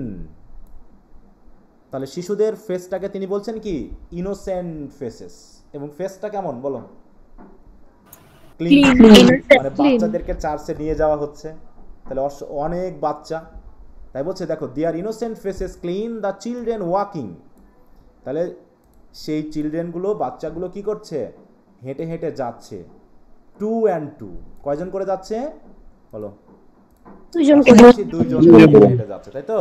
তাহলে শিশুদের ফেসটাকে তিনি বলছেন কি ইনোসেন্ট ফেসেস, এবং ফেসটা কেমন বলো, ক্লিন। মানে বাচ্চাদেরকে চার্চে নিয়ে যাওয়া হচ্ছে, তাহলে অনেক বাচ্চা, তাই বলছে দেখো their innocent faces clean the children walking. তাহলে সেই চিলড্রেনগুলো বাচ্চাগুলো কি করছে, হেঁটে হেঁটে যাচ্ছে, 2 and 2, কয়জন করে যাচ্ছে বলো, দুইজন করে হেঁটে যাচ্ছে, তাই তো।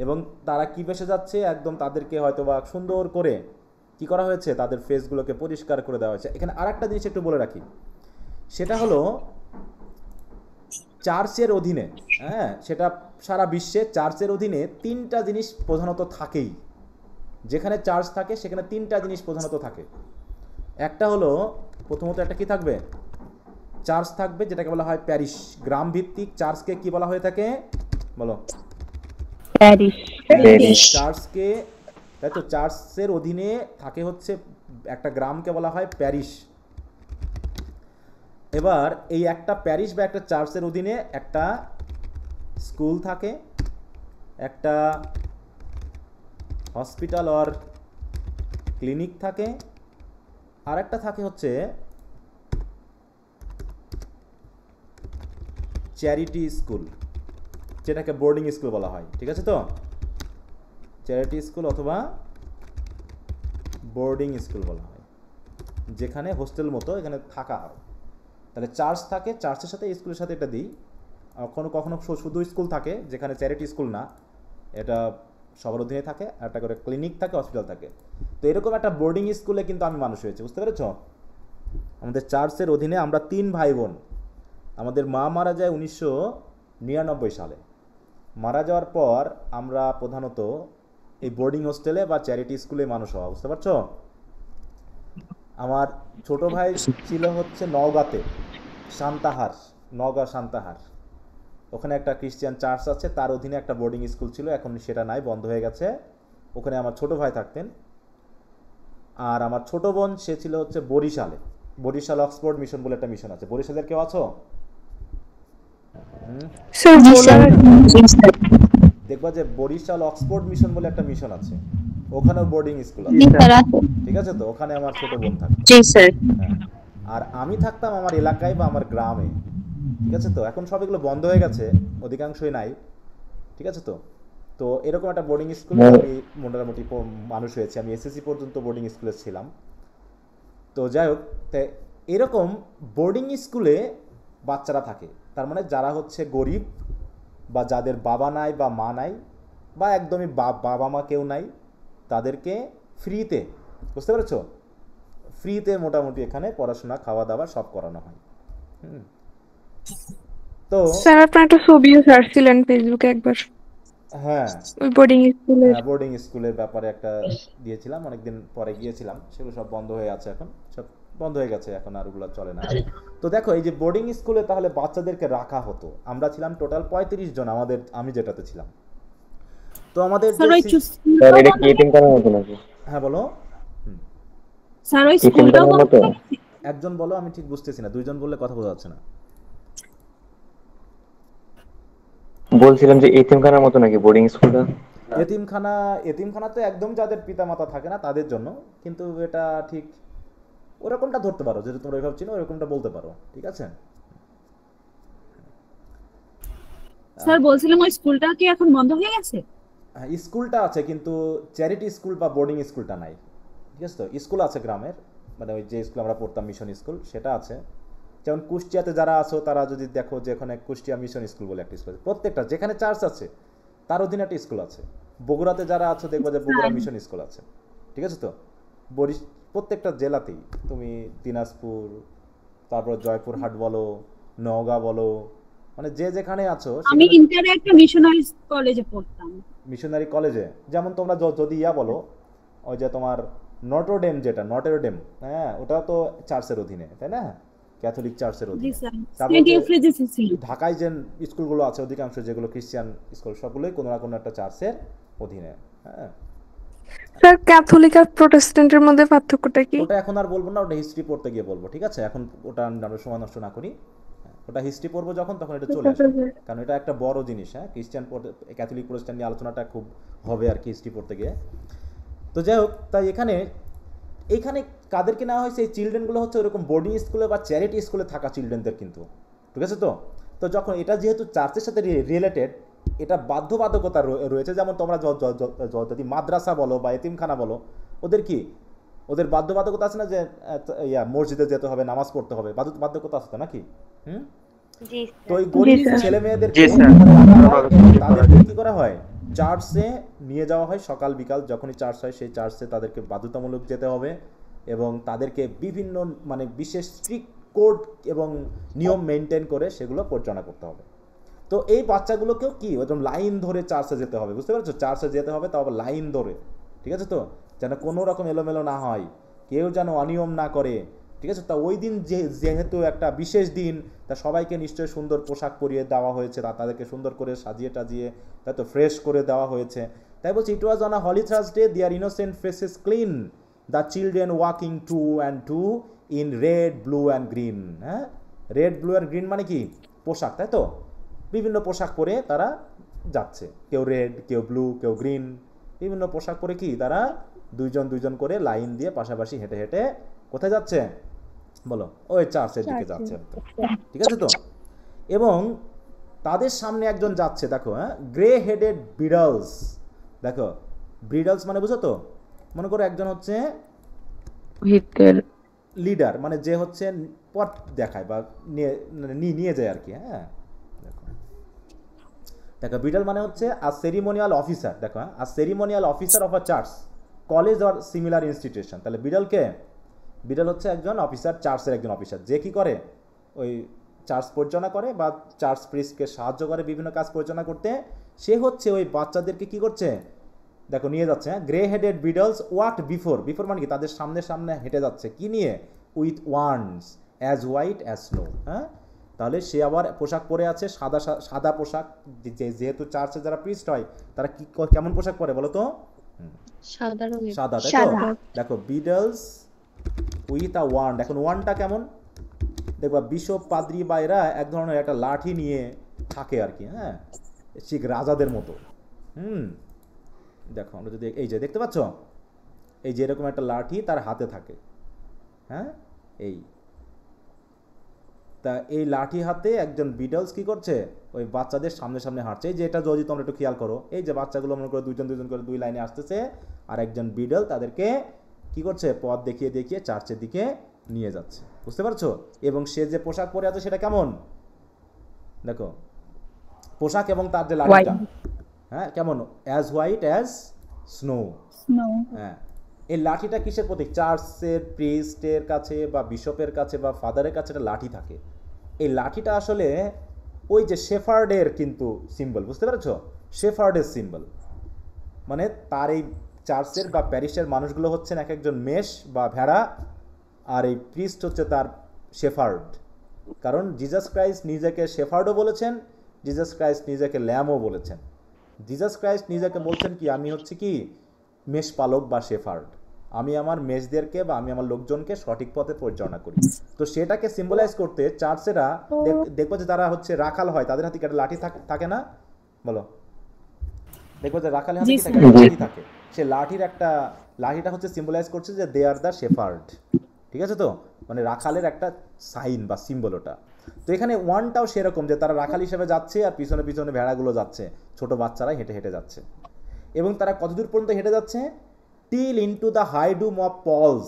এবং তারা কি বেশে যাচ্ছে, একদম তাদেরকে হয়তো বা সুন্দর করে কি করা হয়েছে, তাদের ফেসগুলোকে পরিষ্কার করে দেওয়া হয়েছে। এখানে আরেকটা জিনিস একটু বলে রাখি, সেটা হলো চার্চের অধীনে, হ্যাঁ সেটা সারা বিশ্বে চার্চের অধীনে 3টা জিনিস প্রধানত থাকেই। যেখানে চার্চ থাকে সেখানে 3টা জিনিস প্রধানত থাকে। একটা হলো প্রথমত একটা কি থাকবে, চার্চ থাকবে, যেটাকে বলা হয় প্যারিশ। গ্রাম ভিত্তিক চার্চকে কি বলা হয়ে থাকে বলো,
প্যারিশ।
চার্চকে, তাই তো, চার্চের অধীনে থাকে হচ্ছে একটা গ্রামকে বলা হয় প্যারিশ। এবার এই একটা প্যারিশ বা একটা চার্চের অধীনে একটা স্কুল থাকে, একটা হসপিটাল অর ক্লিনিক থাকে, আর একটা থাকে হচ্ছে চ্যারিটি স্কুল, যেটাকে বোর্ডিং স্কুল বলা হয়, ঠিক আছে তো, চ্যারিটি স্কুল অথবা বোর্ডিং স্কুল বলা হয়, যেখানে হোস্টেল মতো এখানে থাকা হয়। তাহলে চার্চ থাকে, চার্চের সাথে স্কুলের সাথে এটা দিই। কখনো কখনো শুধু স্কুল থাকে, যেখানে চ্যারিটি স্কুল না, এটা সবার অধীনে থাকে, একটা করে ক্লিনিক থাকে, হসপিটাল থাকে। তো এরকম একটা বোর্ডিং স্কুলে কিন্তু আমি মানুষ হয়েছি, বুঝতে পেরেছ। আমাদের চার্চের অধীনে আমরা 3 ভাই বোন। আমাদের মা মারা যায় 1999 সালে। মারা যাওয়ার পর আমরা প্রধানত এই বোর্ডিং হোস্টেলে বা চ্যারিটি স্কুলে মানুষ হওয়া, বুঝতে পারছো। আমার ছোট ভাই ছিল হচ্ছে নওগাঁতে, সান্তাহার, নওগাঁ সান্তাহার, ওখানে একটা খ্রিস্টান চার্চ আছে, তার অধীনে একটা বোর্ডিং স্কুল ছিল, এখন সেটা নাই, বন্ধ হয়ে গেছে। ওখানে আমার ছোট ভাই থাকতেন। আর আমার ছোট বোন সে ছিল হচ্ছে বরিশালে, বরিশাল অক্সফোর্ড মিশন বলে একটা মিশন আছে। বরিশালের কেউ আছো? দেখবা যে বরিশাল অক্সফোর্ড মিশন বলে একটা মিশন আছে, ওখানেও বোর্ডিং স্কুল আছে, ঠিক আছে তো। ওখানে আমার ছোট বোন থাকতো। হ্যাঁ, আর আমি থাকতাম আমার এলাকায় বা আমার গ্রামে, ঠিক আছে তো। এখন সব এগুলো বন্ধ হয়ে গেছে, অধিকাংশই নাই, ঠিক আছে তো। তো এরকম একটা বোর্ডিং স্কুলে আমি মোটামুটি মানুষ হয়েছি। আমি এসএসসি পর্যন্ত বোর্ডিং স্কুলে ছিলাম। তো যাই হোক, এরকম বোর্ডিং স্কুলে বাচ্চারা থাকে, তার মানে যারা হচ্ছে গরিব বা যাদের বাবা নাই বা মা নাই বা একদমই বাবা মা কেউ নাই, তাদেরকে ফ্রিতে, বুঝতে পেরেছ, ফ্রিতে মোটামুটি এখানে পড়াশোনা, খাওয়া দাওয়া সব করানো হয়। তো
স্যার আপনার একটা ছবিও ছাড়ছিলেন ফেসবুকে একবার,
হ্যাঁ
ওই বোর্ডিং স্কুলের।
হ্যাঁ, বোর্ডিং স্কুলের ব্যাপারে একটা দিয়েছিলাম, অনেকদিন পরে গিয়েছিলাম, সেগুলো সব বন্ধ হয়ে আছে, এখন সব বন্ধ হয়ে গেছে, এখন আর ওগুলো চলে না। তো দেখো এই যে বোর্ডিং স্কুলে তাহলে বাচ্চাদেরকে রাখা হতো, আমরা ছিলাম টোটাল 35 জন, আমি যেটাতে ছিলাম। তো আমাদের
স্যার এটা কি এতিমখানার মতো নাকি?
হ্যাঁ বলো।
স্যার ওই স্কুলটাও বন্ধ?
একজন বলো, আমি ঠিক বুঝতেছি না, 2 জন বললে কথা বোঝা যাচ্ছে না।
বলছিলাম যে এতিমখানার মতো নাকি বোর্ডিং স্কুলটা?
এতিমখানা তো একদম যাদের পিতামাতা থাকে না তাদের জন্য, কিন্তু এটা ঠিক ওরকমটা ধরতে পারো, যেটা তোমরা এভাবে চিনো ওরকমটা বলতে পারো, ঠিক আছে।
স্যার বলছিলাম ওই স্কুলটা কি এখন বন্ধ হয়ে গেছে?
হ্যাঁ, স্কুলটা আছে, কিন্তু চ্যারিটি স্কুল বা বোর্ডিং স্কুলটা নাই, ঠিক আছে তো। স্কুল আছে গ্রামের, মানে ওই যে স্কুল আমরা পড়তাম মিশন স্কুল, সেটা আছে। যেমন কুষ্টিয়াতে যারা আছো তারা যদি দেখো যে এখানে কুষ্টিয়া মিশন স্কুল বলে একটা স্কুল আছে, প্রত্যেকটা যেখানে চার্চ আছে তার অধীনে একটা স্কুল আছে। বগুড়াতে যারা আছো দেখবো যে বগুড়া মিশন স্কুল আছে, ঠিক আছে তো। প্রত্যেকটা জেলাতেই, তুমি দিনাজপুর, তারপর জয়পুরহাট বলো, নওগাঁ বলো, মানে যে যেখানে আছো।
আমি ইন্টারে একটা মিশনারি কলেজে পড়তাম।
মিশনারি কলেজে যেমন তোমরা যদি বলো, ওই যে তোমার নটরডেম, যেটা নটরডেম, হ্যাঁ ওটা তো চার্চের অধীনে, তাই না, ক্যাথলিক চার্চের অধীনে। ঢাকায় যে স্কুলগুলো আছে অধিকাংশ যেগুলো খ্রিস্টান স্কুল, সবগুলোই কোনো না কোনো একটা চার্চের অধীনে। হ্যাঁ,
স্যার ক্যাথলিক আর প্রোটেস্ট্যান্টের মধ্যে পার্থক্যটা কি?
ওটা এখন আর বলবো না, ওটা হিস্ট্রি পড়তে গিয়ে বলবো, ঠিক আছে? এখন ওটা আমরা সময় নষ্ট না করি, ওটা হিস্ট্রি পড়বো যখন, তখন এটা চলে আসবে, কারণ এটা একটা বড় জিনিস। হ্যাঁ, খ্রিস্টান ক্যাথলিক প্রোটেস্ট্যান্ট নিয়ে আলোচনাটা খুব হবে আর কি হিস্ট্রি পড়তে গিয়ে। তো যাই হোক, তাই এখানে কাদেরকে নেওয়া হয়েছে, এই চিলড্রেনগুলো হচ্ছে ওরকম বোর্ডিং স্কুলে বা চ্যারিটি স্কুলে থাকা চিলড্রেনদের কিন্তু, ঠিক আছে? তো যখন এটা যেহেতু চার্চের সাথে রিলেটেড, এটা বাধ্যবাধকতা রয়েছে। যেমন তোমরা যদি মাদ্রাসা বলো বা এতিমখানা বলো, ওদের বাধ্যবাধকতা আছে না যে মসজিদে যেতে হবে, নামাজ পড়তে হবে, বাধ্যকতা আছে তো নাকি? তো ওই গরিব ছেলে মেয়েদের তাদেরকে কি করা হয়, চার্চে নিয়ে যাওয়া হয় সকাল বিকাল, যখনই চার্চ হয় সেই চার্চে তাদেরকে বাধ্যতামূলক যেতে হবে, এবং তাদেরকে বিভিন্ন মানে বিশেষ স্ট্রিক্ট কোড এবং নিয়ম মেনটেন করে সেগুলো পরিচালনা করতে হবে। তো এই বাচ্চাগুলোকেও কি ওরকম লাইন ধরে চার্চে যেতে হবে, বুঝতে পারছো? চার্চে যেতে হবে, তাও আবার লাইন ধরে, ঠিক আছে? তো যেন কোনো রকম এলোমেলো না হয়, কেউ যেন অনিয়ম না করে, ঠিক আছে? তা ওই দিন যেহেতু একটা বিশেষ দিন, তা সবাইকে নিশ্চয়ই সুন্দর পোশাক পরিয়ে দেওয়া হয়েছে, তাদেরকে সুন্দর করে সাজিয়ে টাজিয়ে তাই তো ফ্রেশ করে দেওয়া হয়েছে। তাই বলছি, it was on a holy Thursday, their innocent faces clean, the children walking two and two in red, blue and green. হ্যাঁ, রেড, ব্লু অ্যান্ড গ্রিন মানে কি? পোশাক, তাই তো? বিভিন্ন পোশাক পরে তারা যাচ্ছে, কেউ রেড, কেউ ব্লু, কেউ গ্রিন, বিভিন্ন পোশাক পরে কি তারা দুইজন করে লাইন দিয়ে পাশাপাশি হেঁটে হেঁটে কোথায় যাচ্ছে বলো? ওই চার্চের দিকে যাচ্ছে, ঠিক আছে? তো এবং তাদের সামনে একজন যাচ্ছে, দেখো, হ্যাঁ, গ্রে হেডেড বিডলস। দেখো, ব্রিডলস মানে বুঝো তো? মনে করো একজন হচ্ছে লিডার, মানে যে হচ্ছে পথ দেখায় বা নিয়ে যায় আর কি। হ্যাঁ, দেখো বিডল মানে হচ্ছে আ সেরিমোনিয়াল অফিসার। দেখো, হ্যাঁ, a ceremonial officer of a church, college or similar institution. তাহলে বিডল হচ্ছে একজন অফিসার, চার্চের একজন অফিসার, যে কি করে ওই চার্চ পরিচালনা করে বা চার্চ প্রিস্টকে সাহায্য করে বিভিন্ন কাজ পরিচালনা করতে। সে হচ্ছে ওই বাচ্চাদেরকে কি করছে, দেখো নিয়ে যাচ্ছে। হ্যাঁ, গ্রে হেডেড বিডলস ওয়াট বিফোর মানে কি তাদের সামনে হেঁটে যাচ্ছে, কি নিয়ে? With wands as white as snow. হ্যাঁ, তাহলে সে আবার পোশাক পরে আছে সাদা পোশাক, যেহেতু চার্চে যারা প্রিস্ট হয় তারা কি কেমন পোশাক পরে বলো তো?
সাদা রঙের।
সাদা, তাই তো? দেখো, বিডলস উইথ আ ওয়ান্ড। এখন ওয়ান্ডটা কেমন দেখবা, বিশপ, পাদ্রী বা এরা এক ধরনের একটা লাঠি নিয়ে থাকে আর কি। হ্যাঁ, ঠিক রাজাদের মতো। দেখো, আমরা যদি এই যে দেখতে পাচ্ছ, এই যে এরকম একটা লাঠি তার হাতে থাকে। হ্যাঁ, তা এই লাঠি হাতে একজন বিডলস কি করছে, ওই বাচ্চাদের সামনে হাঁটছে। এই যে এটা যদি তোমরা একটু খেয়াল করো, এই যে বাচ্চাগুলো মনে করো দুইজন করে দুই লাইনে আসতেছে, আর একজন বিডল তাদেরকে কি করছে, পথ দেখিয়ে চার্চের দিকে নিয়ে যাচ্ছে, বুঝতে পারছো? এবং সে যে পোশাক পরে আছে সেটা কেমন দেখো, পোশাক এবং তার যে লাঠিটা, হ্যাঁ, কেমন? As white as snow. হ্যাঁ, এই লাঠিটা কিসের প্রতীক? চার্চের প্রিস্টের কাছে বা বিশপের কাছে বা ফাদারের কাছে একটা লাঠি থাকে। এই লাঠিটা আসলে ওই যে শেফার্ডের কিন্তু সিম্বল, বুঝতে পেরেছো? শেফার্ডের সিম্বল মানে তার এই চার্চের বা প্যারিসের মানুষগুলো হচ্ছেন এক একজন মেষ বা ভেড়া, আর এই প্রিস্ট হচ্ছে তার শেফার্ড। কারণ জিজাস ক্রাইস্ট নিজেকে শেফার্ডও বলেছেন, জিজাস ক্রাইস্ট নিজেকে ল্যামও বলেছেন। জিজাস ক্রাইস্ট নিজেকে বলছেন কি, আমি হচ্ছে কি মেষ পালক বা শেফার্ড, আমি আমার মেষদেরকে বা আমি আমার লোকজনকে সঠিক পথে পরিচালনা করি। তো সেটাকে সিম্বলাইজ করতে চার্চেরা দেখবো যে তারা হচ্ছে রাখাল হয়, তাদের হাতে একটা লাঠি থাকে না বলো? দেখবো যে রাখালের হাতে একটা লাঠি থাকে, সে লাঠিটা হচ্ছে সিম্বলাইজ করছে যে দে আর দ্য শেফার্ড, ঠিক আছে? তো মানে রাখালের একটা সাইন বা সিম্বল ওটা। তো এখানে ওয়ানটাও সেরকম, যে তারা রাখাল হিসেবে যাচ্ছে আর পিছনে ভেড়াগুলো যাচ্ছে, ছোট বাচ্চারা হেঁটে যাচ্ছে। এবং তারা কতদূর পর্যন্ত হেঁটে যাচ্ছে? Till into the high dome of Paul's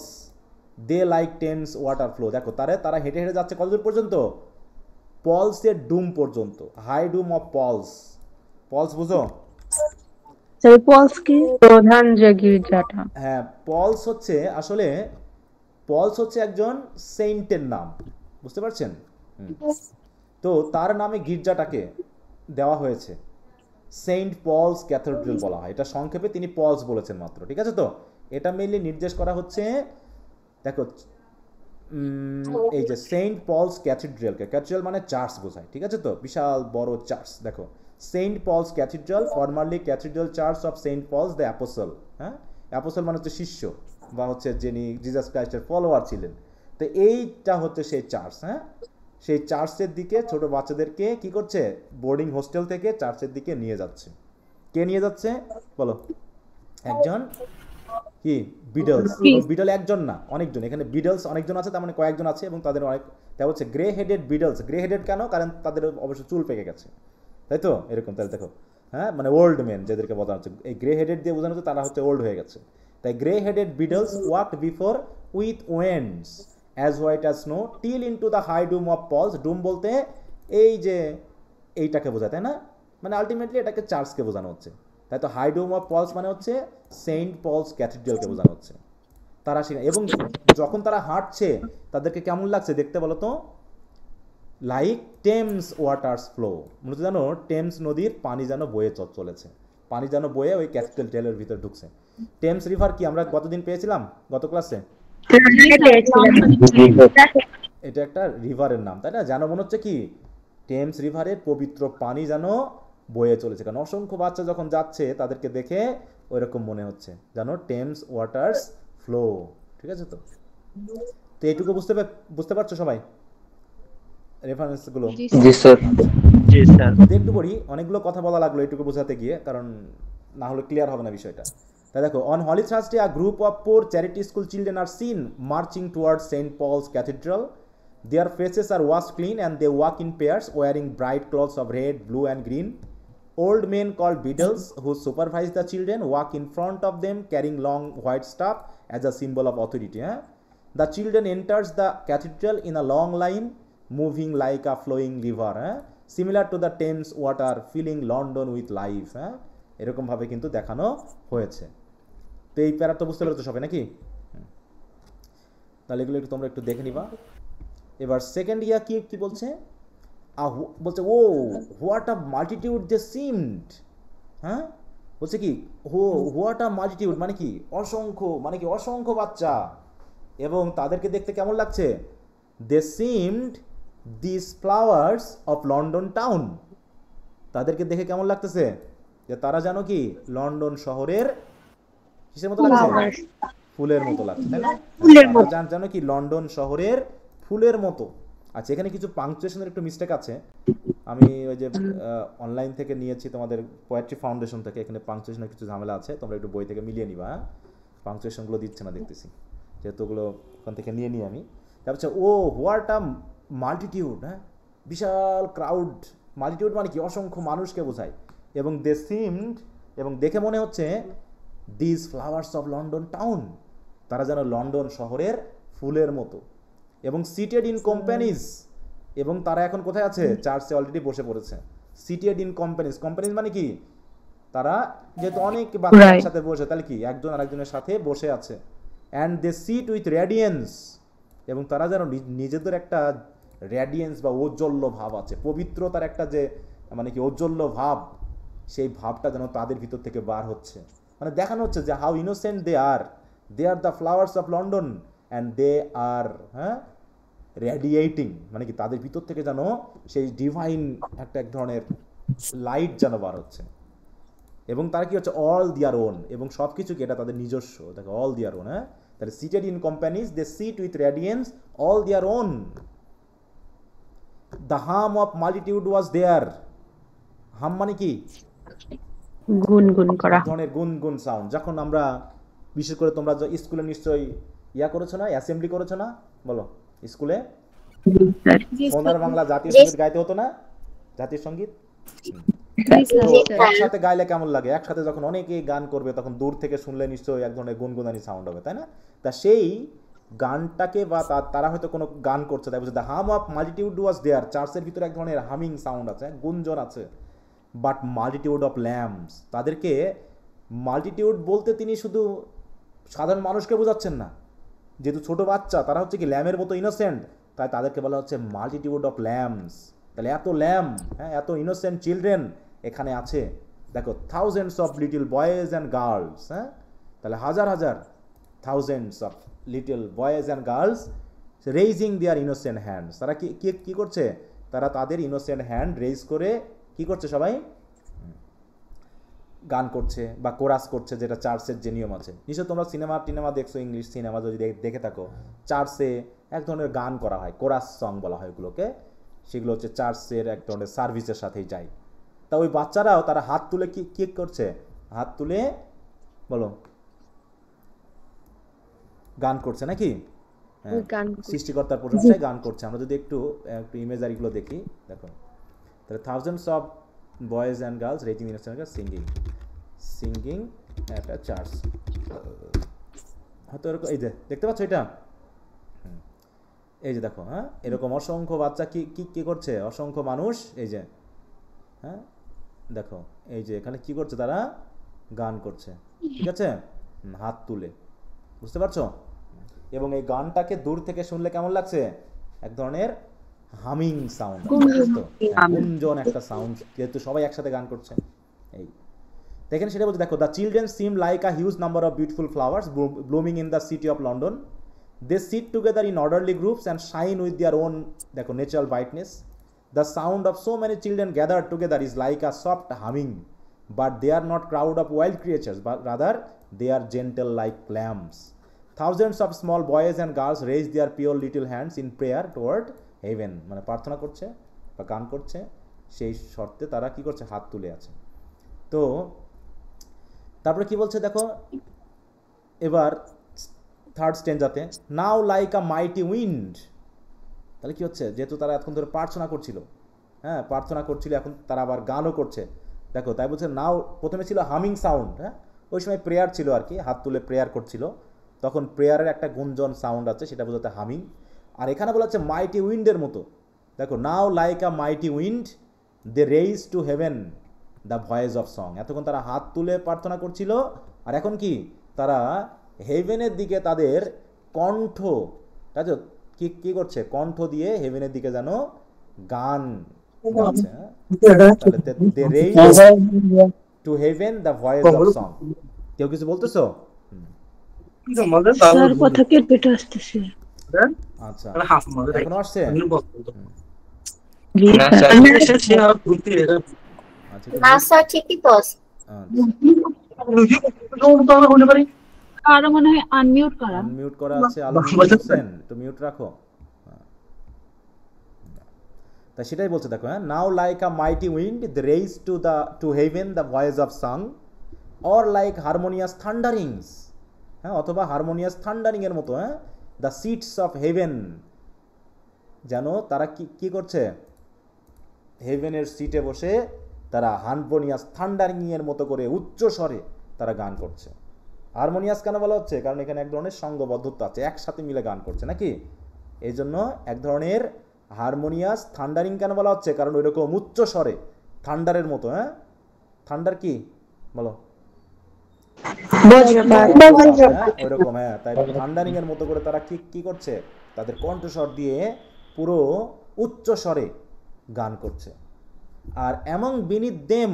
they like Thames water flow. দেখো, তারা হেঁটে যাচ্ছে কতদূর পর্যন্ত? পলসের ডুম পর্যন্ত, হাইডুম অফ পলস বুঝো?
পলস কি? প্রধান যে গির্জাটা।
হ্যাঁ, পলস হচ্ছে একজন সেইন্টের নাম, বুঝতে পারছেন? তো তার নামে গির্জাটাকে দেওয়া হয়েছে সেন্ট পলস ক্যাথেড্রাল বলা হয়। এটা সংক্ষেপে তিনি পলস বলেছেন মাত্র, ঠিক আছে? তো এটা মেইনলি নির্দেশ করা হচ্ছে, দেখো এই যে সেন্ট পলস ক্যাথেড্রাল মানে চার্চ বোঝায়, ঠিক আছে? তো বিশাল বড় চার্চ। দেখো, Saint Paul's cathedral, formerly cathedral church of Saint Paul the apostle. হ্যাঁ, অ্যাপোস্টল মানে হচ্ছে শিষ্য বা হচ্ছে যিনি জিসাস ক্রাইস্টের ফলোয়ার ছিলেন। তো এইটা হচ্ছে সেই চার্চ, হ্যাঁ, সেই চার্চের দিকে ছোট বাচ্চাদেরকে কি করছে, বোর্ডিং হোস্টেল থেকে চার্চের দিকে নিয়ে যাচ্ছে। কে নিয়ে যাচ্ছে বলো? একজন কি বিডলস, এবং বিডল একজন না অনেকজন, এখানে বিডলস অনেকজন আছে, তার মানে কয়েকজন আছে, এবং তাদের অনেক, তা হচ্ছে গ্রে হেডেড বিডলস। গ্রে হেডেড কেন? কারণ তাদের অবশ্য চুল পেকে গেছে, তাই তো, এরকম। তাহলে দেখো, হ্যাঁ, মানে ওল্ড মেন যাদেরকে বোঝানো হচ্ছে, এই গ্রে হেডেড দিয়ে বোঝানো হচ্ছে তারা হচ্ছে ওল্ড হয়ে গেছে। তাই grey headed beadles walked before with wands as white as snow till into the high dome of Paul's. Dome বলতে এই যে এইটাকে বোঝায়, তাই না, মানে আলটিমেটলি এটাকে চার্চকে বোঝানো হচ্ছে। তাই তো হাই ডুম অফ পলস মানে হচ্ছে সেন্ট পলস ক্যাথিড্রালকে বোঝানো হচ্ছে। তারা সেখানে, এবং যখন তারা হাঁটছে তাদেরকে কেমন লাগছে দেখতে বলো তো? লাইক টেমস ওয়াটার্স ফ্লো, মূলত জানো টেমস নদীর পানি যেন বয়ে চলেছে, পানি যেন বয়ে ওই ক্যাথিড্রাল টেলের ভিতরে ঢুকছে। টেমস রিভার কি আমরা গতদিন পেয়েছিলাম গত ক্লাসে? এটা একটা রিভারের নাম, তাই না? যেন মনে হচ্ছে কি টেমস রিভারের পবিত্র পানি যেন বয়ে চলেছে, কারণ অসংখ্য বাচ্চা যখন যাচ্ছে তাদেরকে দেখে ওইরকম মনে হচ্ছে যেন টেমস ওয়াটার্স ফ্লো। ঠিক আছে, তো তো এইটুকু বুঝতে পারছো সবাই রেফারেন্সগুলো?
জি স্যার।
একটু করি, অনেকগুলো কথা বলা লাগলো এইটুকু বোঝাতে গিয়ে, কারণ না হলে ক্লিয়ার হবে না বিষয়টা। তাই দেখো, on Holi Thursday a group of poor charity school children are seen marching towards Saint Paul's Cathedral. Their faces are washed clean and they walk in pairs wearing bright clothes of red, blue and green. Old men called beadles who supervise the children walk in front of them carrying long white staff as a symbol of authority. The children enters the cathedral in a long line moving like a flowing river, similar to the Thames water filling London with life. এরকম ভাবে কিন্তু দেখানো হয়েছে। তো এই প্যারা তো বুঝতে পারছো সবাই নাকি? তাহলে এগুলো একটু তোমরা একটু দেখে নিবা। এবার সেকেন্ড ইয়ার কি বলছে? বলছে oh what a multitude they seemed, হ্যাঁ, বলছে কি হোয়াট আ মাল্টিটিউড মানে কি অসংখ্য, মানে কি অসংখ্য বাচ্চা, এবং তাদেরকে দেখতে কেমন লাগছে? They seemed this flowers of London town, তাদেরকে দেখে কেমন লাগতেছে? যে তারা জানো কি লন্ডন শহরের কিসের মতো লাগছে? ফুলের মতো লাগছে, তাই না? জানো কি লন্ডন শহরের ফুলের মতো। আচ্ছা, এখানে কিছু পাংচুয়েশনের একটু মিস্টেক আছে, আমি ওই যে অনলাইন থেকে নিয়েছি তোমাদের পোয়েট্রি ফাউন্ডেশন থেকে, এখানে পাংচুয়েশনের কিছু ঝামেলা আছে, তোমরা একটু বই থেকে মিলিয়ে নিবা। পাংচুয়েশনগুলো দিচ্ছে না দেখতেছি, যেহেতু ওগুলো ওখান থেকে নিয়ে নিই আমি। তারপর ও হোয়াট আ মাল্টিটিউড, হ্যাঁ, বিশাল ক্রাউড, মাল্টিটিউড মানে কি অসংখ্য মানুষকে বোঝায়। এবং দে সিমড, এবং দেখে মনে হচ্ছে this flowers of London town, তারা যেন লন্ডন শহরের ফুলের মতো। এবং সিটেড ইন কোম্পানিজ, এবং তারা এখন কোথায় আছে? চার্চে অলরেডি বসে পড়েছে। সিটেড ইন কোম্পানিজ, কোম্পানিজ মানে কি তারা যেহেতু অনেক বাচ্চার সাথে বসে, তাহলে কি একজন আরেকজনের সাথে বসে আছে। And they sit with radiance, এবং তারা যেন নিজেদের একটা রেডিয়েন্স বা ঔজ্জ্বল্য ভাব আছে, পবিত্রতার একটা যে মানে কি ঔজ্জ্বল্য ভাব, সেই ভাবটা যেন তাদের ভিতর থেকে বার হচ্ছে। মানে দেখানো হচ্ছে যে how innocent they are the flowers of London and they are radiating, মানে কি তাদের ভিতর থেকে যেন সেই ডিভাইন একটা এক ধরনের লাইট যেন বার হচ্ছে। এবং তারা কি হচ্ছে অল দিয়ার ওন, এবং সব কিছু কি এটা তাদের নিজস্ব, দেখো অল দিয়ার ওন। হ্যাঁ, তাহলে seated in companies they sit with radiance all their own. The hum of multitude was there. Hum মানে কি
গুনগুন করা,
ধরনের গুনগুন সাউন্ড। যখন আমরা বিশেষ করে তোমরা স্কুলে নিশ্চয়ই করেছো না, অ্যাসেম্বলি করেছো না, বলো স্কুলে সোনার বাংলা জাতীয় সঙ্গীত গাইতে হতো না? জাতীয় সঙ্গীত একসাথে গাইলে কেমন লাগে? একসাথে যখন অনেকে গান করবে তখন দূর থেকে শুনলে নিশ্চয়ই এক ধরনের গুনগুনানি সাউন্ড হবে, তাই না? তা সেই গানটাকে বা তারা হয়তো কোনো গান করছে, তাই বলছে the hum of multitude was দেয়ার, চার্চের ভিতরে এক ধরনের হামিং সাউন্ড আছে, গুঞ্জন আছে। বাট মাল্টিটিউড অফ ল্যাম্পস, তাদেরকে মাল্টিটিউড বলতে তিনি শুধু সাধারণ মানুষকে বোঝাচ্ছেন না, যেহেতু ছোট বাচ্চা তারা হচ্ছে কি ল্যামের মতো ইনোসেন্ট, তাই তাদেরকে বলা হচ্ছে মাল্টিটিউড অফ ল্যাম্পস। তাহলে এত ল্যাম্প, হ্যাঁ, এত ইনোসেন্ট চিলড্রেন এখানে আছে। দেখো thousands of little boys and girls, হ্যাঁ, তাহলে হাজার হাজার thousands of little boys and girls raising their innocent hands. তারা কি করছে? তারা তাদের ইনোসেন্ট হ্যান্ড রেইজ করে কি করছে? সবাই গান করছে বা কোরাস করছে, যেটা চার্চের যে নিয়ম আছে। নিশ্চয় তোমরা সিনেমা দেখছো, ইংলিশ সিনেমা যদি দেখে থাকো, চার্চে এক ধরনের গান করা হয়, কোরাস সং বলা হয় ওগুলোকে। সেগুলো হচ্ছে চার্চের এক ধরনের সার্ভিসের সাথেই যায়। তা ওই বাচ্চারাও তারা হাত তুলে কি করছে, হাত তুলে বলো গান করছে নাকি? হ্যাঁ,
গান
সৃষ্টিকর্তার প্রশংসায় গান করছে। আমরা যদি একটু ইমেজারিগুলো দেখি, দেখো তাহলে thousands of boys and girls raising in singing at a church. হয়তো এরকম, এই যে দেখতে পাচ্ছ এটা, এই যে দেখো, হ্যাঁ এরকম অসংখ্য বাচ্চা কি করছে, অসংখ্য মানুষ, এই যে হ্যাঁ দেখো, এই যে এখানে কি করছে, তারা গান করছে, ঠিক আছে, হাত তুলে, বুঝতে পারছো? এবং এই গানটাকে দূর থেকে শুনলে কেমন লাগছে, এক ধরনের হামিং সাউন্ড, গুঞ্জন একটা সাউন্ড, যেহেতু সবাই একসাথে গান করছে। এই দেখেন, সেটা বলছে, দেখো, the children SIM like a huge number of beautiful flowers blooming in the city of London. They sit together in orderly groups and shine with their own, দেখো, natural brightness. The sound of so many children gathered together is like a soft humming, but they are not crowd of wild creatures, but rather they are gentle like lambs. Thousands of small boys and girls raise their pure little hands in prayer toward heaven, মানে প্রার্থনা করছে বা গান করছে, সেই শর্তে তারা কি করছে, হাত তুলে আছে। তো তারপরে কি বলছে দেখো, এবার থার্ড স্টেঞ্জাতে, now like a mighty wind. তাহলে কি হচ্ছে, যেহেতু তারা এখন ধরে প্রার্থনা করছিল, হ্যাঁ প্রার্থনা করছিল, এখন তারা আবার গানও করছে, দেখো, তাই বলছে নাও, প্রথমে ছিল হামিং সাউন্ড, হ্যাঁ ওই সময় প্রেয়ার ছিল আর কি, হাত তুলে প্রেয়ার করছিল, তখন প্রেয়ারের একটা গুঞ্জন সাউন্ড আছে, সেটা বোঝাতে হামিং। আর এখানে বলা হচ্ছে মাইটি উইন্ডের মতো, দেখো, now like a mighty wind they raise to heaven the voice of song. এতক্ষণ তারা হাত তুলে প্রার্থনা করছিল, আর এখন কি, তারা হেভেনের দিকে তাদের কণ্ঠ, তাই তো, কি করছে, কণ্ঠ দিয়ে হেভেনের দিকে যেন গান গাচ্ছে। They raise to heaven the voice of song. কেউ কিছু বলতেছো?
স্যার কথা কেটে আসতেছে।
আচ্ছা, এখনো আসছে?
না স্যার ঠিকই তো আছে।
আরো মনে হয় আনমিউট করা।
আনমিউট করা আছে, আলম হোসেন একটু মিউট রাখো। তা সেটাই বলছে, দেখো, হ্যাঁ, now like a mighty wind they raise to heaven the voice of song, or like harmonious thunderings, হ্যাঁ, অথবা হারমোনিয়াস থান্ডারিং এর মতো, হ্যাঁ, দ্য সিটস অফ হেভেন, যেন তারা কি করছে, হেভেনের সিটে বসে তারা হারমোনিয়াস থান্ডারিং এর মতো করে উচ্চ স্বরে তারা গান করছে। হারমোনিয়াস কেন বলা হচ্ছে, কারণ এখানে এক ধরনের সঙ্গবদ্ধতা আছে, একসাথে মিলে গান করছে নাকি, এই জন্য এক ধরনের হারমোনিয়াস। থান্ডারিং কেন বলা হচ্ছে, কারণ ওই রকম উচ্চ স্বরে, থান্ডারের মতো, হ্যাঁ, থান্ডার কি বলো, ওই রকম, হ্যাঁ, তাই থান্ডারিং এর মতো করে তারা কি করছে, তাদের কণ্ঠস্বর দিয়ে পুরো উচ্চ স্বরে গান করছে। আর among beneath them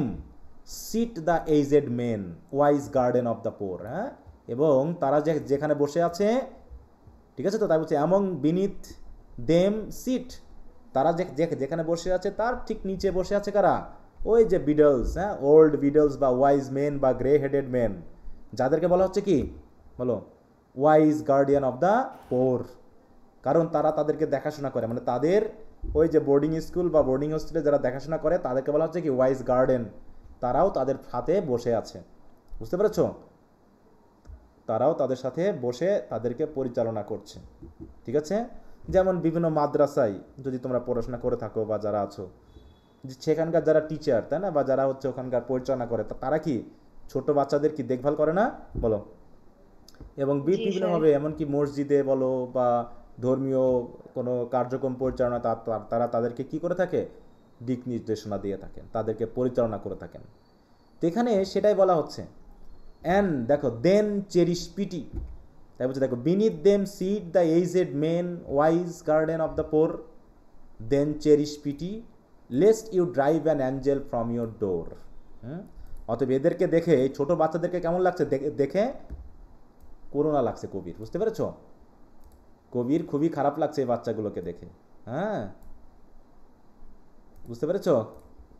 sit the aged men, wise guardian of the poor, হ্যাঁ, এবং তারা যেখানে বসে আছে, ঠিক আছে তো, তাই বলছে among beneath them sit, তারা যেখানে বসে আছে তার ঠিক নিচে বসে আছে কারা, ওই যে বিডলস, হ্যাঁ, ওল্ড বিডলস বা ওয়াইজ মেন বা গ্রে হেডেড মেন, যাদেরকে বলা হচ্ছে কি বলো, ওয়াইজ গার্ডিয়ান অফ দ্য পোর, কারণ তারা তাদেরকে দেখাশোনা করে, মানে তাদের ওই যে বোর্ডিং স্কুল বা বোর্ডিং হোস্টেলে যারা দেখাশোনা করে তাদেরকে বলা হচ্ছে কি ওয়াইজ গার্ডেন, তারাও তাদের সাথে বসে আছে, বুঝতে পেরেছো, তারাও তাদের সাথে বসে তাদেরকে পরিচালনা করছে, ঠিক আছে। যেমন বিভিন্ন মাদ্রাসায় যদি তোমরা পড়াশোনা করে থাকো বা যারা আছো, সেখানকার যারা টিচার, তাই না, বা যারা হচ্ছে ওখানকার পরিচালনা করে, তারা কি ছোট বাচ্চাদের কি দেখভাল করে না বলো, এবং বিভিন্নভাবে, এমনকি মসজিদে বলো বা ধর্মীয় কোনো কার্যক্রম পরিচালনা, তারা তাদেরকে কি করে থাকে, দিক নির্দেশনা দিয়ে থাকেন, তাদেরকে পরিচালনা করে থাকেন। তো এখানে সেটাই বলা হচ্ছে। অ্যান্ড দেখো, দেন চেরিশ পিটি, তাই বলছে, দেখো, beneath them sit the aged men, wise guardians of the poor, then cherish pity lest you drive an angel from your door. অতএব এদেরকে দেখে, এই ছোটো বাচ্চাদেরকে কেমন লাগছে দেখে, করুণা লাগছে কবির, বুঝতে পেরেছ, কবির খুবই খারাপ লাগছে এই বাচ্চাগুলোকে দেখে, হ্যাঁ, বুঝতে পেরেছ।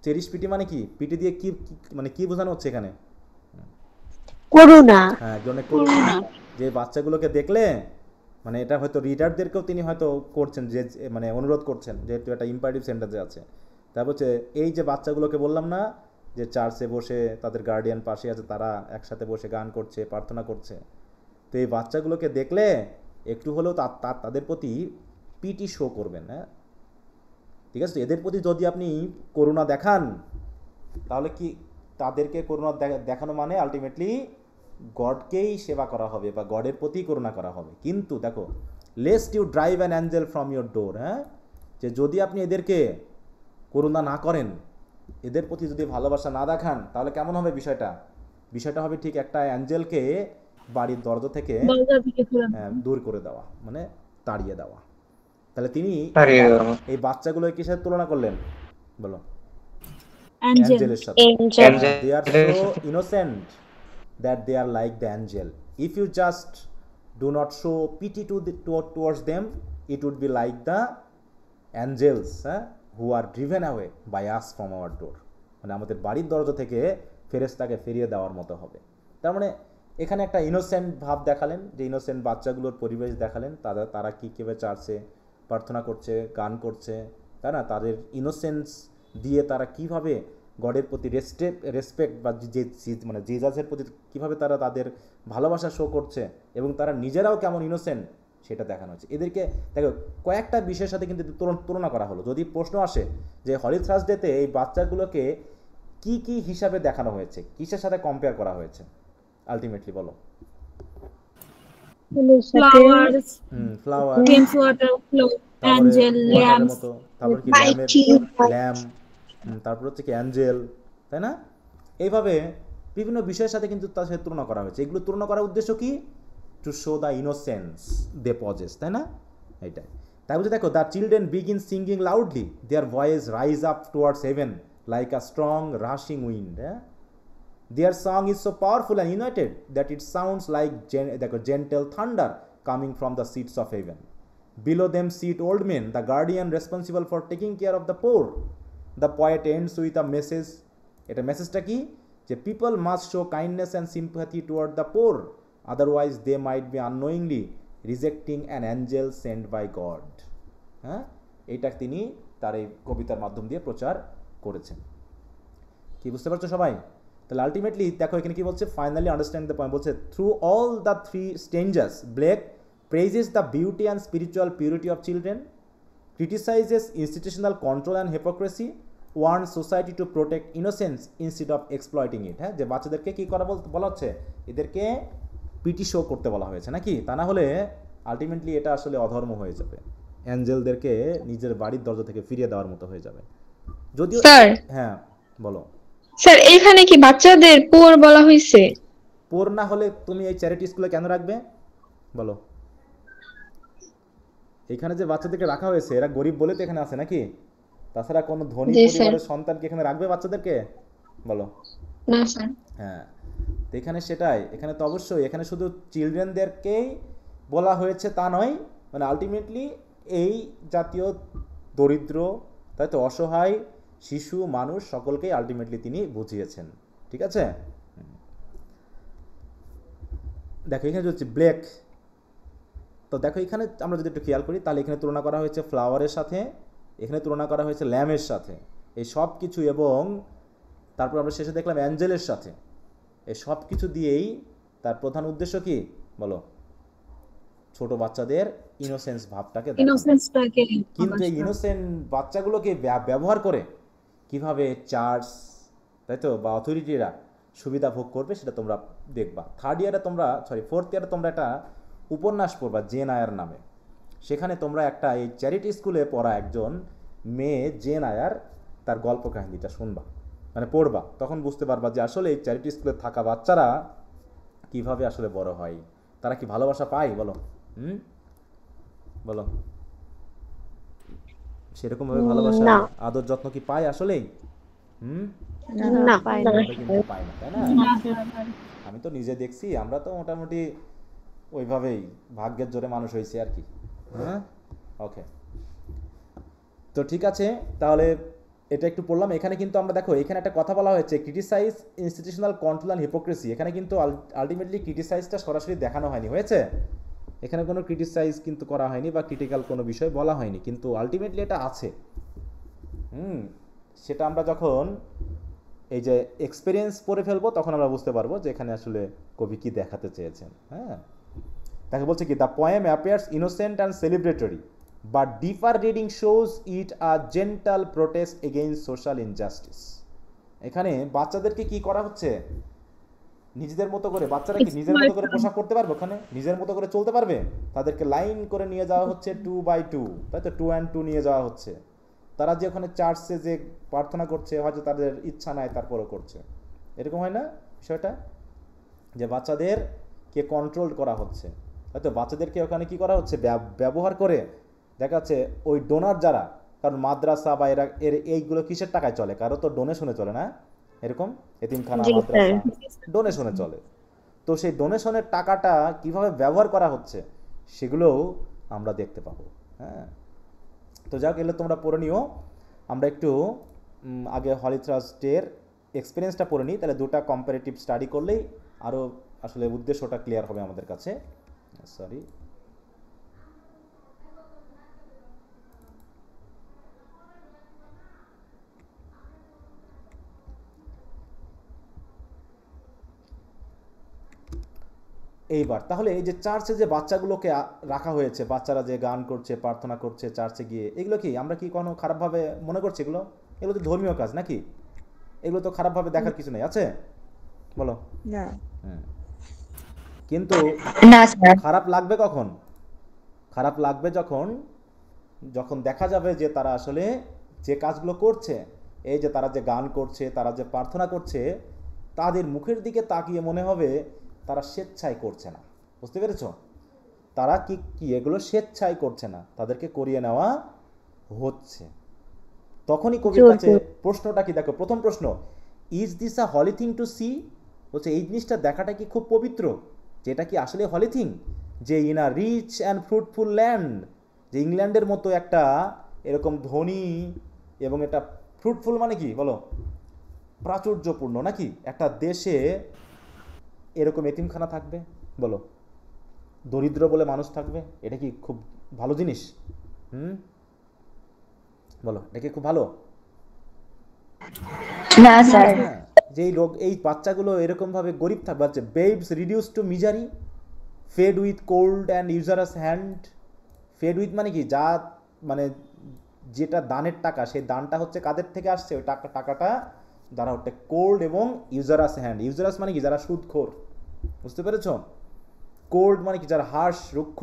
চেরিশ পিটি মানে কি, পিটি দিয়ে কি মানে কি বোঝানো হচ্ছে এখানে,
করুণা।
হ্যাঁ একজনের
করুণা।
করুণা, যে বাচ্চাগুলোকে দেখলে মানে এটা হয়তো রিডারদেরকেও তিনি হয়তো করছেন, যে মানে অনুরোধ করছেন, যেহেতু একটা ইম্পারেটিভ সেন্টেন্সে আছে। তারপর হচ্ছে এই যে বাচ্চাগুলোকে বললাম না যে চার্চে বসে তাদের গার্ডিয়ান পাশে আছে, তারা একসাথে বসে গান করছে, প্রার্থনা করছে, তো এই বাচ্চাগুলোকে দেখলে একটু হলেও তাদের প্রতি পিটি শো করবেন। হ্যাঁ ঠিক আছে, তো এদের প্রতি যদি আপনি করুণা দেখান, তাহলে কি তাদেরকে করুণা দেখানো মানে আলটিমেটলি গডকেই সেবা করা হবে বা গডের প্রতি করুণা করা হবে। কিন্তু দেখো, lest you drive an angel from your door, হ্যাঁ, যে যদি আপনি এদেরকে করুণা না করেন, এদের প্রতি যদি ভালোবাসা না দেখান, তাহলে কেমন হবে বিষয়টা? বিষয়টা হবে ঠিক একটা অ্যাঞ্জেলকে বাড়ির দরজা থেকে দূর করে দেওয়া, মানে তাড়িয়ে দেওয়া। তাহলে তিনি
তাড়িয়ে দেওয়া।
এই বাচ্চাগুলো কিসের তুলনা করলেন বলো?
অ্যাঞ্জেল।
অ্যাঞ্জেলের সাথে।
Angel.
They are so innocent that they are like the angel. If you just do not show pity towards them, it would be like the angels who are driven away by us from our door. মানে আমাদের বাড়ির দরজা থেকে ফেরেশতাকে ফিরিয়ে দেওয়ার মতো হবে। তার মানে এখানে একটা ইনোসেন্ট ভাব দেখালেন, যে ইনোসেন্ট বাচ্চাগুলোর পরিবেশ দেখালেন, তারা কীভাবে চার্চে প্রার্থনা করছে, গান করছে, তাই না? তাদের ইনোসেন্স দিয়ে তারা কিভাবে গডের প্রতি রেসপেক্ট বা যে মানে জিজাসের প্রতি কীভাবে তারা তাদের ভালোবাসা শো করছে, এবং তারা নিজেরাও কেমন ইনোসেন্ট সেটা দেখানো হচ্ছে। এদেরকে দেখো কয়েকটা বিষয়ের সাথে কিন্তু তুলনা করা হলো। যদি প্রশ্ন আসে যে হোলি থার্সডেতে এই বাচ্চাগুলোকে কি কি হিসাবে দেখানো হয়েছে, কিসের সাথে কম্পেয়ার করা হয়েছে আলটিমেটলি বলো?
Flowers,
flower,
games water flow, Angel, lamps.
তারপর কি ল্যাম্প, তারপর হচ্ছে কি অ্যাঞ্জেল, তাই না? এইভাবে বিভিন্ন বিষয়ের সাথে কিন্তু তার সাথে তুলনা করা হয়েছে। এগুলো তুলনা করার উদ্দেশ্য কি? To show the innocence they possess, তাই না? এইটাই। তাই বলছে দেখো, the children begin singing loudly, their voice rise up towards heaven like a strong rushing wind. Their song is so powerful and united that it sounds like gentle thunder coming from the seats of heaven. Below them sit old men, the guardian responsible for taking care of the poor. The poet ends with a message. এটা মেসেজটা কি? যে people must show kindness and sympathy toward the poor, otherwise they might be unknowingly rejecting an angel sent by God. হ্যাঁ, এইটা তিনি তার এই কবিতার মাধ্যম দিয়ে প্রচার করেছেন। কি বুঝতে পারছো সবাই? তাহলে আলটিমেটলি দেখো এখানে কি বলছে, ফাইনালি আন্ডারস্ট্যান্ড দ্য পয়েন্ট, বলছে through all the three stanzas Blake praises the beauty and spiritual purity of children, criticizes institutional control and hypocrisy, warn society to protect innocence instead of exploiting it. হ্যাঁ, যে বাচ্চাদেরকে কী করা বলা হচ্ছে, এদেরকে পিটি শো করতে বলা হয়েছে নাকি? তা না হলে আলটিমেটলি এটা আসলে অধর্ম হয়ে যাবে, অ্যাঞ্জেলদেরকে নিজের বাড়ির দরজা থেকে ফিরিয়ে দেওয়ার মতো হয়ে যাবে। যদিও হ্যাঁ বলো
স্যার, এখানে কি বাচ্চাদের পুয়ার বলা হয়েছে?
পোর না হলে তুমি এই চ্যারিটি স্কুলে কেন রাখবে বলো? এখানে যে বাচ্চাদেরকে রাখা হয়েছে এরা গরিব বলে তো এখানে আছে নাকি? তাছাড়া কোনো ধনী পরিবারের সন্তানকে এখানে রাখবে বাচ্চাদেরকে বলো?
না স্যার।
হ্যাঁ, তো এখানে সেটাই, এখানে তো অবশ্যই এখানে শুধু চিলড্রেনদেরকেই বলা হয়েছে তা নয়, মানে আলটিমেটলি এই জাতীয় দরিদ্র, তাই তো অসহায় শিশু মানুষ সকলকেই আলটিমেটলি তিনি বুঝিয়েছেন। ঠিক আছে, দেখো এখানে হচ্ছে ব্ল্যাক, তো দেখো এখানে আমরা যদি একটু খেয়াল করি তাহলে এখানে তুলনা করা হয়েছে ফ্লাওয়ারের সাথে, এখানে তুলনা করা হয়েছে ল্যামের সাথে, এই সব কিছু, এবং তারপর আমরা শেষে দেখলাম অ্যাঞ্জেলের সাথে। এই সব কিছু দিয়েই তার প্রধান উদ্দেশ্য কি বলো? ছোট বাচ্চাদের ইনোসেন্স ভাবটাকে
ইনোসেন্সটাকে।
কিন্তু এই ইনোসেন্ট বাচ্চাগুলোকে ব্যবহার করে কিভাবে চার্চ, তাই তো, বা অথরিটিরা সুবিধা ভোগ করবে সেটা তোমরা দেখবা। ফোর্থ ইয়ারে তোমরা একটা উপন্যাস পড়বা জেন আয়ার নামে। সেখানে তোমরা একটা এই চ্যারিটি স্কুলে পড়া একজন মেয়ে জেন আয়ার তার গল্প কাহিনীটা শুনবা, মানে পড়বা, তখন বুঝতে পারবা যে আসলে এই চ্যারিটি স্কুলে থাকা বাচ্চারা কিভাবে আসলে বড় হয়, তারা কি ভালোবাসা পায় বলো? বলো, সেরকম ভাবে ভালোবাসা আদর যত্ন কি পায় আসলেই?
না,
কিন্তু পায় না, তাই না? আমি তো নিজে দেখছি, আমরা তো মোটামুটি ওইভাবেই ভাগ্যের জোরে মানুষ হয়েছে আর কি। হ্যাঁ, ওকে, তো ঠিক আছে, তাহলে এটা একটু পড়লাম। এখানে কিন্তু আমরা দেখো এখানে একটা কথা বলা হয়েছে, criticize institutional control and hypocrisy. এখানে কিন্তু আলটিমেটলি ক্রিটিসাইজটা সরাসরি দেখানো হয়নি, হয়েছে? এখানে কোনো ক্রিটিসাইজ কিন্তু করা হয়নি বা ক্রিটিক্যাল কোনো বিষয় বলা হয়নি, কিন্তু আলটিমেটলি এটা আছে। সেটা আমরা যখন এই যে এক্সপিরিয়েন্স পড়ে ফেলবো তখন আমরা বুঝতে পারবো যে এখানে আসলে কবি কি দেখাতে চেয়েছেন। হ্যাঁ, তাকে বলছে কি, the poem appears innocent and celebratory but deeper reading shows it a gentle protest against social injustice. এখানে বাচ্চাদেরকে কি করা হচ্ছে, নিজেদের মতো করে, বাচ্চারা কি নিজের মতো করে পোশাক করতে পারবে, ওখানে নিজের মতো করে চলতে পারবে? তাদেরকে লাইন করে নিয়ে যাওয়া হচ্ছে 2 by 2, তাই তো 2 and 2 নিয়ে যাওয়া হচ্ছে। তারা যে ওখানে চার্চে যে প্রার্থনা করছে, হয়তো তাদের ইচ্ছা নাই তারপরও করছে, এরকম হয় না বিষয়টা? যে বাচ্চাদেরকে কন্ট্রোল করা হচ্ছে, হয়তো বাচ্চাদেরকে ওখানে কি করা হচ্ছে, ব্যবহার করে দেখা যাচ্ছে ওই ডোনার যারা, কারণ মাদ্রাসা বা এইগুলো কিসের টাকায় চলে? কারো তো ডোনেশনে চলে না, এরকম এতিমখানা মাদ্রাসা ডোনেশনে চলে। তো সেই ডোনেশনের টাকাটা কিভাবে ব্যবহার করা হচ্ছে সেগুলোও আমরা দেখতে পাবো। হ্যাঁ, তো যাক, এগুলো তোমরা পড়ে নিও। আমরা একটু আগে হলি থ্রাস্টের এক্সপিরিয়েন্সটা পড়ে নিই, তাহলে দুটা কম্পারেটিভ স্টাডি করলেই আরও আসলে উদ্দেশ্যটা ক্লিয়ার হবে আমাদের কাছে। সরি, এইবার তাহলে এই যে চার্চে যে বাচ্চাগুলোকে রাখা হয়েছে, বাচ্চারা যে গান করছে, প্রার্থনা করছে চার্চে গিয়ে, এগুলো কি আমরা কি কোনো খারাপভাবে মনে করছি? এগুলো তো ধর্মীয় কাজ নাকি? এগুলো তো খারাপভাবে দেখার কিছু নেই, আছে? বলো। কিন্তু খারাপ লাগবে কখন? খারাপ লাগবে যখন দেখা যাবে যে তারা আসলে যে কাজগুলো করছে, এই যে তারা যে গান করছে, তারা যে প্রার্থনা করছে, তাদের মুখের দিকে তাকিয়ে মনে হবে তারা স্বেচ্ছায় করছে না। বুঝতে পেরেছ? তারা কি এগুলো স্বেচ্ছায় করছে না, তাদেরকে করিয়ে নেওয়া হচ্ছে। তখনই কবির কাছে প্রশ্নটা কি, দেখো প্রথম প্রশ্ন, is this a holy thing to see? বলছে এই জিনিসটা দেখাটা কি খুব পবিত্র? যেটা কি আসলে হলি থিং? যে in a rich and fruitful land, যে ইংল্যান্ডের মতো একটা এরকম ধনী এবং এটা ফ্রুটফুল মানে কি বলো, প্রাচুর্যপূর্ণ নাকি একটা দেশে এরকম এতিমখানা থাকবে? বলো, দরিদ্র বলে মানুষ থাকবে, এটা কি খুব ভালো জিনিস? বলো, এটা কি খুব ভালো?
না স্যার।
যেই লোক, এই বাচ্চাগুলো এরকম ভাবে গরিব থাকবে, হচ্ছে babes reduce to misery, fed with cold and usurous hand. Fed with মানে কি, যা মানে যেটা দানের টাকা, সেই দানটা হচ্ছে কাদের থেকে আসছে, ওই টাকাটা যারা হচ্ছে কোল্ড এবং ইউজারাস হ্যান্ড। ইউজারাস মানে কি, যারা সুদখোর। বুঝতে পেরেছ? কোল্ড মানে কি, যারা হার্শ, রুক্ষ,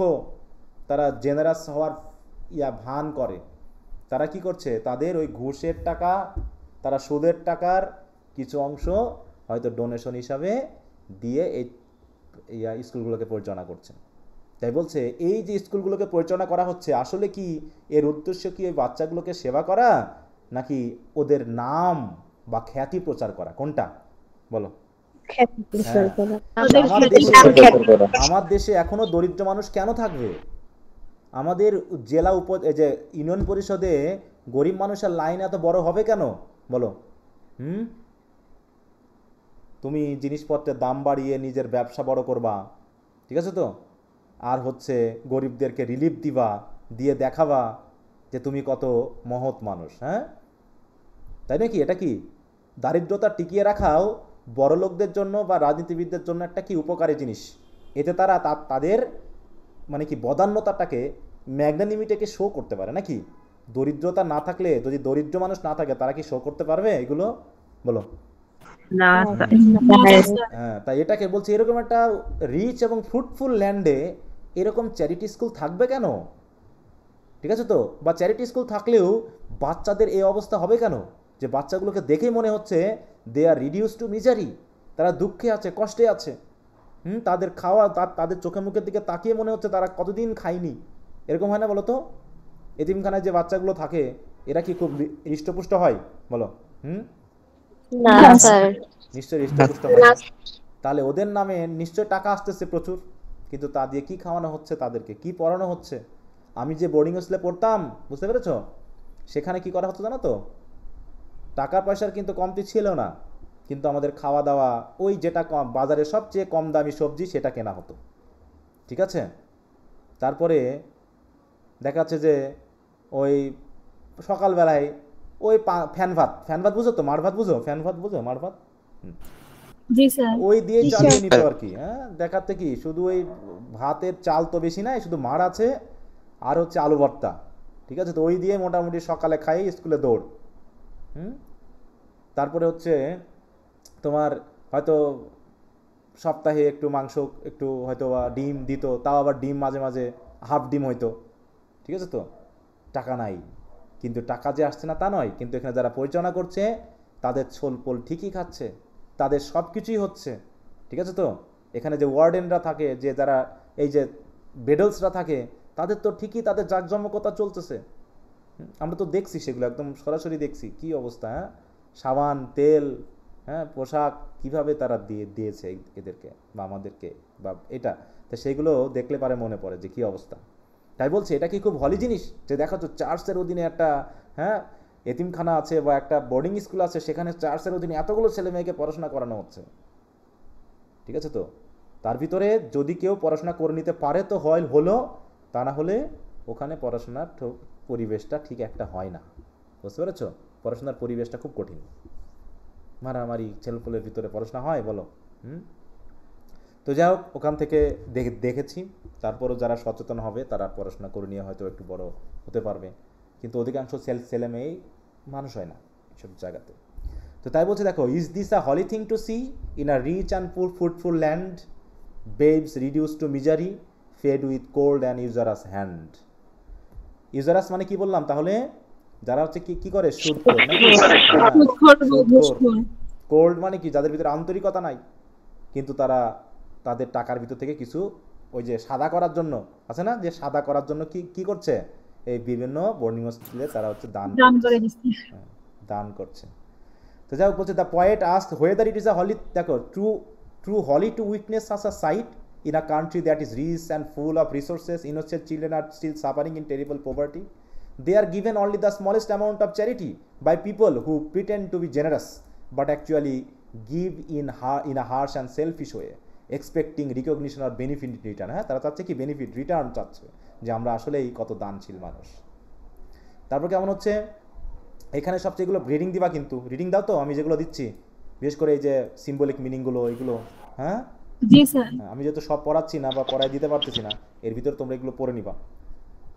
তারা জেনারাস হওয়ার ভান করে। তারা কি করছে, তাদের ওই ঘুষের টাকা, তারা সুদের টাকার কিছু অংশ হয়তো ডোনেশন হিসাবে দিয়ে এই স্কুলগুলোকে পরিচালনা করছে। তাই বলছে এই যে স্কুলগুলোকে পরিচালনা করা হচ্ছে, আসলে কি এর উদ্দেশ্য কি ওই বাচ্চাগুলোকে সেবা করা, নাকি ওদের নাম বা খ্যাতি প্রচার করা? কোনটা বলো? আমার দেশে এখনো দরিদ্র মানুষ কেন থাকবে? আমাদের জেলা যে ইউনিয়ন পরিষদে গরিব মানুষের লাইন এত বড় হবে কেন বলো? তুমি জিনিসপত্রের দাম বাড়িয়ে নিজের ব্যবসা বড় করবা, ঠিক আছে তো, আর হচ্ছে গরিবদেরকে রিলিফ দিবা, দিয়ে দেখাবা যে তুমি কত মহৎ মানুষ। হ্যাঁ, তাই নাকি? এটা কি দারিদ্রতা টিকিয়ে রাখাও বড় লোকদের জন্য বা রাজনীতিবিদদের জন্য একটা কি উপকারী জিনিস? এতে তারা তাদের মানে কি বদান্যতাটাকে, ম্যাগনানিমিটাকে শো করতে পারে নাকি? দরিদ্রতা না থাকলে, যদি দরিদ্র মানুষ না থাকে, তারা কি শো করতে পারবে এগুলো? বলো
না।
হ্যাঁ, তাই এটাকে বলছে এরকম একটা রিচ এবং ফ্রুটফুল ল্যান্ডে এরকম চ্যারিটি স্কুল থাকবে কেন? ঠিক আছে তো? বা চ্যারিটি স্কুল থাকলেও বাচ্চাদের এই অবস্থা হবে কেন? যে বাচ্চাগুলোকে দেখেই মনে হচ্ছে দে আর রিডিউস টু মিজারি, তারা দুঃখে আছে, কষ্টে আছে। তাদের খাওয়া, তাদের চোখে মুখের দিকে তাকিয়ে মনে হচ্ছে তারা কতদিন খায়নি। এরকম হয় না বলো তো? এতিমখানায় যে বাচ্চাগুলো থাকে, এরা কি খুব হৃষ্টপুষ্ট হয় বলো?
না স্যার।
নিশ্চয়ই হৃষ্টপুষ্ট হয়। তাহলে ওদের নামে নিশ্চয় টাকা আসতেছে প্রচুর, কিন্তু তা দিয়ে কি খাওয়ানো হচ্ছে, তাদেরকে কি পড়ানো হচ্ছে? আমি যে বোর্ডিং স্কুলে পড়তাম, বুঝতে পেরেছ, সেখানে কি করা হতো জানো তো? টাকা পয়সার কিন্তু কমতি ছিল না, কিন্তু আমাদের খাওয়া দাওয়া ওই যেটা কম বাজারে সবচেয়ে কম দামি সবজি সেটা কেনা হতো, ঠিক আছে। তারপরে দেখা যাচ্ছে যে ওই সকালবেলায় ওই ফ্যান ভাত বুঝো তো, মার ভাত বুঝো, ফ্যান ভাত বুঝো, মার ভাত,
জি স্যার।
ওই দিয়ে চালিয়ে নিত আর কি। হ্যাঁ, দেখাতে কি শুধু ওই ভাতের চাল তো বেশি নাই, শুধু মার আছে আর হচ্ছে আলু ভর্তা, ঠিক আছে। তো ওই দিয়ে মোটামুটি সকালে খাই, স্কুলে দৌড়। তারপরে হচ্ছে তোমার হয়তো সপ্তাহে একটু মাংস, একটু হয়তো বা ডিম দিত, তাও আবার ডিম মাঝে মাঝে হাফ ডিম হইতো, ঠিক আছে। তো টাকা নাই, কিন্তু টাকা যে আসছে না তা নয়, কিন্তু এখানে যারা পরিচালনা করছে তাদের ছোলপোল ঠিকই খাচ্ছে, তাদের সব কিছুই হচ্ছে, ঠিক আছে। তো এখানে যে ওয়ার্ডেনরা থাকে, যে যারা এই যে বেডলসরা থাকে, তাদের তো ঠিকই তাদের জাঁকজমকতা চলতেছে। আমরা তো দেখছি সেগুলো, একদম সরাসরি দেখছি কি অবস্থা। হ্যাঁ, সাবান, তেল, হ্যাঁ, পোশাক কিভাবে তারা দিয়েছে এদেরকে বা আমাদেরকে বা এটা, তো সেইগুলো দেখলে পারে মনে পড়ে যে কি অবস্থা। তাই বলছে এটা কি খুব হলি জিনিস যে দেখা তো চার্চের অধীনে একটা, হ্যাঁ, এতিমখানা আছে বা একটা বোর্ডিং স্কুল আছে, সেখানে চার্চের অধীনে এতগুলো ছেলে মেয়েকে পড়াশোনা করানো হচ্ছে, ঠিক আছে। তো তার ভিতরে যদি কেউ পড়াশোনা করে নিতে পারে তো হলো, তা না হলে ওখানে পড়াশোনার পরিবেশটা ঠিক একটা হয় না, বুঝতে পেরেছ। পড়াশোনার পরিবেশটা খুব কঠিন, মারামারি ছেলেপুলের ভিতরে পড়াশোনা হয় বলো। তো যাই হোক, ওখান থেকে দেখেছি। তারপরও যারা সচেতন হবে তারা পড়াশোনা করে নিয়ে হয়তো একটু বড় হতে পারবে, কিন্তু অধিকাংশ ছেলে মেয়েই মানুষ হয় না এসব জায়গাতে। তো তাই বলছে দেখো, is this a holy thing to see in a rich and fruitful land, babes reduce to misery, fed with cold and usurous hand. Usurous মানে কি বললাম তাহলে? যারা হচ্ছে কি করে, সুদখোর নাকি? কোল্ড মানে কি? যাদের ভিতরে আন্তরিকতা নাই, কিন্তু তারা তাদের টাকার ভিতর থেকে কিছু ওই যে সাদা করার জন্য আছে না, যে সাদা করার জন্য কি করছে, এই বিভিন্ন বোর্ডিং স্কুলে তারা হচ্ছে দান করছে। তো যাই হোক, বলছে the poet ask whether it is a holy, দেখো, true holy to witness such a sight in a country that is rich and full of resources, innocent children are still suffering in terrible poverty, they are given only the smallest amount of charity by people who pretend to be generous but actually give in a harsh and selfish way, expecting recognition or benefit in return. হ্যাঁ, তারা চাচ্ছে কি বেনিফিট রিটার্ন চাচ্ছে, যে আমরা আসলেই কত দানশীল মানুষ। তারপর কেমন হচ্ছে, এখানে সবচেয়ে এগুলো রিডিং দিবা, কিন্তু রিডিং দাও তো আমি যেগুলো দিচ্ছি, বিশেষ করে এই যে সিম্বলিক মিনিংগুলো এগুলো। হ্যাঁ
জি স্যার।
আমি যেহেতু সব পড়াচ্ছি না বা পড়াই দিতে পারতেছি না, এর ভিতর তোমরা এগুলো পড়ে নিবা।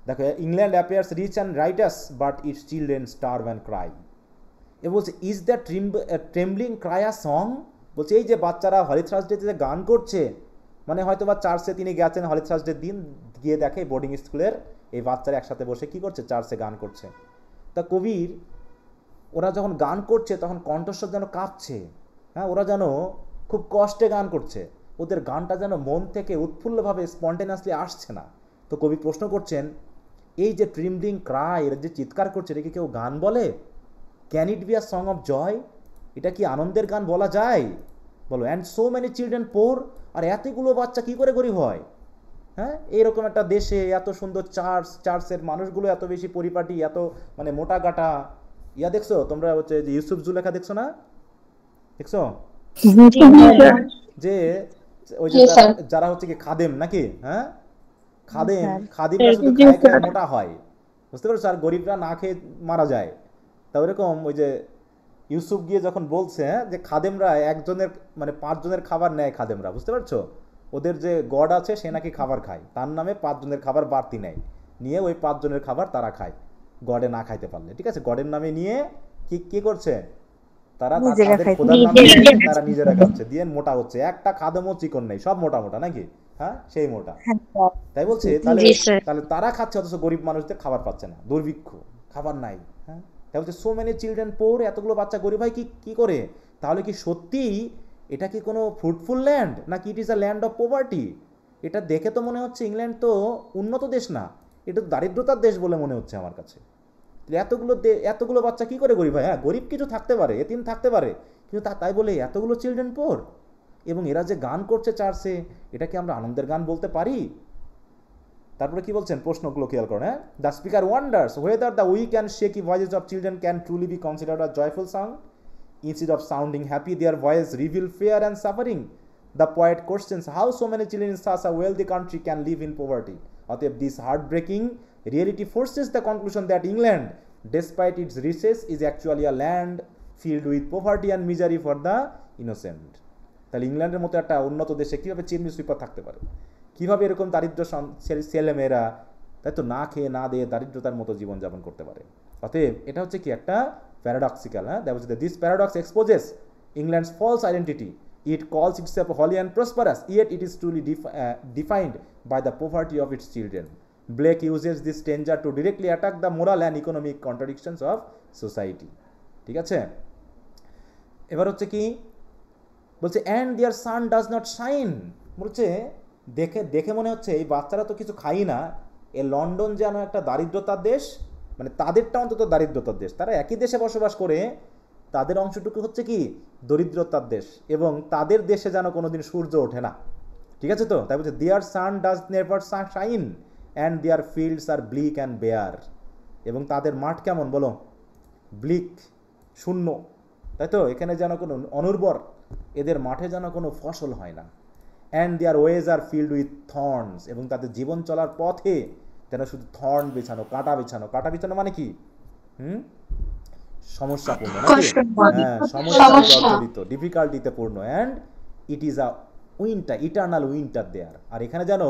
দেখো, England appears rich and righteous but its children starve and cry. এ বলছে is the trembling cry a song, বলছে এই যে বাচ্চারা হলি থার্সডেতে গান করছে, মানে হয়তো বা চার্চে তিনি গেছেন হলি থার্সডের দিন, গিয়ে দেখে বোর্ডিং স্কুলের এই বাচ্চারা একসাথে বসে কি করছে, চার্চে গান করছে। তা কবির ওরা যখন গান করছে তখন কণ্ঠস্বর যেন কাঁপছে, হ্যাঁ, ওরা যেন খুব কষ্টে গান করছে, ওদের গানটা যেন মন থেকে উৎফুল্লভাবে স্পন্টেনিয়াসলি আসছে না। তো কবি প্রশ্ন করছেন, এই যে ট্রিমলিং ক্রাই, এরা যে চিৎকার করছে, এটাকে কেউ গান বলে? Can it be a song of joy? এটা কি আনন্দের গান বলা যায়? বলো। And so many children poor, আর এতগুলো বাচ্চা কি করে গরিব হয়? হ্যাঁ, এইরকম একটা দেশে এত সুন্দর চার্চের মানুষগুলো এত বেশি পরিপাটি, এত মানে মোটা গাটা। দেখছো তোমরা হচ্ছে যে ইউসুফ জুলেখা দেখছো না, দেখছো যে ওই যে যারা হচ্ছে কি খাদেম নাকি, হ্যাঁ, খাদিমরা শুধু খায় মোটা হয়, বুঝতে পারছো, আর গরিবরা না খেয়ে মারা যায়। তা ওইরকম ওই যে ইউসুফ গিয়ে যখন বলছে যে খাদেমরা একজনের মানে 5 জনের খাবার নেয়, খাদেমরা, বুঝতে পারছো, ওদের যে গড আছে সে নাকি খাবার খায়, তার নামে 5 জনের খাবার বাড়তি নেয়, নিয়ে ওই 5 জনের খাবার তারা খায় গডে না খাইতে পারলে, ঠিক আছে। গডের নামে নিয়ে কি করছে তারা, তাদের খোদার নামে তারা নিজেরা খাচ্ছে, দিয়ে মোটা হচ্ছে। একটা খাদেমও চিকন নেই, সব মোটা মোটা নাকি, হ্যাঁ, সেই মোটা। তাই বলছে তাহলে তারা খাচ্ছে, অথচ গরিব মানুষদের খাবার পাচ্ছে না, দুর্ভিক্ষ, খাবার নাই। হ্যাঁ, তাই বলছে সো মেনি চিলড্রেন পোর, এতগুলো বাচ্চা গরিব হয় কি করে? তাহলে কি সত্যি এটা কি কোনো ফ্রুটফুল ল্যান্ড, নাকি ইট is a land of poverty? এটা দেখে তো মনে হচ্ছে ইংল্যান্ড তো উন্নত দেশ না, এটা তো দারিদ্রতার দেশ বলে মনে হচ্ছে আমার কাছে। এতগুলো বাচ্চা কি করে গরিব হয়? হ্যাঁ, গরিব কিছু থাকতে পারে, এতিম থাকতে পারে, কিন্তু তাই বলে এতগুলো চিলড্রেন পোর, এবং এরা যে গান করছে চার্চে, এটা কি আমরা আনন্দের গান বলতে পারি? তারপরে কি বলছেন, প্রশ্নগুলো খেয়াল করেন। হ্যাঁ, the speaker wonders whether the weak and shaky voices of children can truly be considered a joyful sound. Instead of sounding happy, their voice reveal fear and suffering. The poet questions how so many children in such a wealthy country can live in poverty. অতএব this heartbreaking reality forces the conclusion that England, despite its riches, is actually a land filled with poverty and misery for the innocent. তাহলে ইংল্যান্ডের মতো একটা উন্নত দেশে কীভাবে চিমনি সুইপার থাকতে পারে, কীভাবে এরকম দারিদ্র ছেলেমেয়েরা তাই তো না খেয়ে না দিয়ে দারিদ্রতার মতো জীবনযাপন করতে পারে। অতএব এটা হচ্ছে কি একটা প্যারাডক্সিক্যাল। হ্যাঁ, দ্যাট হচ্ছে this paradox exposes England's false identity. It calls itself holy and prosperous, yet it is truly defined by the poverty of its children. Blake uses this danger to directly attack the moral and economic contradictions of society. ঠিক আছে, এবার হচ্ছে কি বলছে, and their sun does not shine. বলছে দেখে দেখে মনে হচ্ছে এই বাচ্চারা তো কিছু খাই না, এ লন্ডন যেন একটা দারিদ্রতার দেশ, মানে তাদেরটা অন্তত দারিদ্রতার দেশ, তারা একই দেশে বসবাস করে তাদের অংশটুকু হচ্ছে কি দরিদ্রতার দেশ, এবং তাদের দেশে যেন কোনোদিন সূর্য ওঠে না। ঠিক আছে তো, তাই বলছে their sun does never shine and their fields are bleak and bare, এবং তাদের মাঠ কেমন বলো, ব্লিক, শূন্য, তাই তো, এখানে যেন কোনো অনুর্বর, এদের মাঠে যেন কোনো ফসল হয় না। And their ways are filled with thorns, এবং তাদের জীবন চলার পথে যেন শুধু থর্ন বিছানো, কাঁটা বিছানো। কাঁটা বিছানো মানে কি, সমস্যাপূর্ণ নাকি, হ্যাঁ, সমস্যা জর্জরিত, ডিফিকাল্টিতে পূর্ণ। And it is a winter, eternal winter there, আর এখানে যেন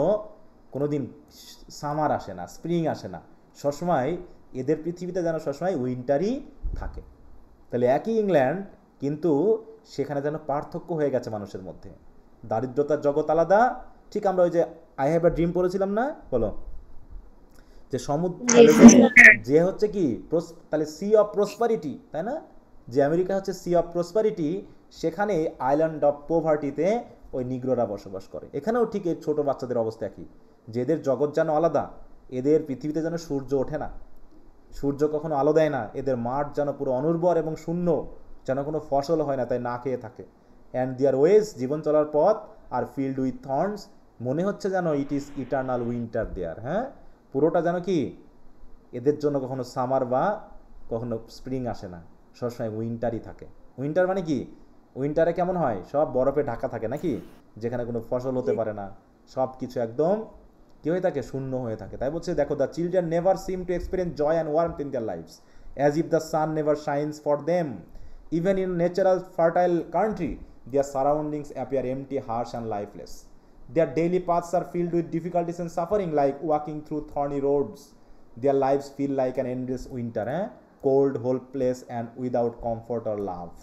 কোনোদিন সামার আসে না, স্প্রিং আসে না, সবসময় এদের পৃথিবীতে যেন সবসময় উইন্টারই থাকে। তাহলে একই ইংল্যান্ড, কিন্তু সেখানে যেন পার্থক্য হয়ে গেছে মানুষের মধ্যে, দারিদ্রতার জগৎ আলাদা। ঠিক আমরা ওই যে আই হ্যাভ এ ড্রিম পড়েছিলাম না, বলো, যে সমুদ্র যে হচ্ছে কি তাহলে সি অফ প্রসপারিটি, তাই না, যে আমেরিকা হচ্ছে সি অফ প্রসপারিটি, সেখানে আইল্যান্ড অফ পোভার্টিতে ওই নিগ্রোরা বসবাস করে। এখানেও ঠিক এই ছোটো বাচ্চাদের অবস্থা একই, যে এদের জগৎ যেন আলাদা, এদের পৃথিবীতে যেন সূর্য ওঠে না, সূর্য কখনো আলো দেয় না, এদের মাঠ যেন পুরো অনুর্বর এবং শূন্য, যেন কোনো ফসল হয় না, তাই না খেয়ে থাকে। অ্যান্ড দেয়ার ওয়েজ, জীবন চলার পথ, আর ফিল্ড উইথ থর্নস, মনে হচ্ছে যেন ইট ইজ ইটার্নাল উইন্টার দেয়ার। হ্যাঁ, পুরোটা যেন কি এদের জন্য কখনো সামার বা কখনো স্প্রিং আসে না, সবসময় উইন্টারই থাকে। উইন্টার মানে কি, উইন্টারে কেমন হয়, সব বরফে ঢাকা থাকে নাকি, যেখানে কোনো ফসল হতে পারে না, সব কিছু একদম কি হয়ে থাকে, শূন্য হয়ে থাকে। তাই বলছে দেখো, the children never seem to experience joy and warmth in their lifes, as if the sun never shines for them. Even in natural fertile country, their surroundings appear empty, harsh and lifeless. Their daily paths are filled with difficulties and suffering, like walking through thorny roads. Their lives feel like an endless winter, cold, hopeless and without comfort or love.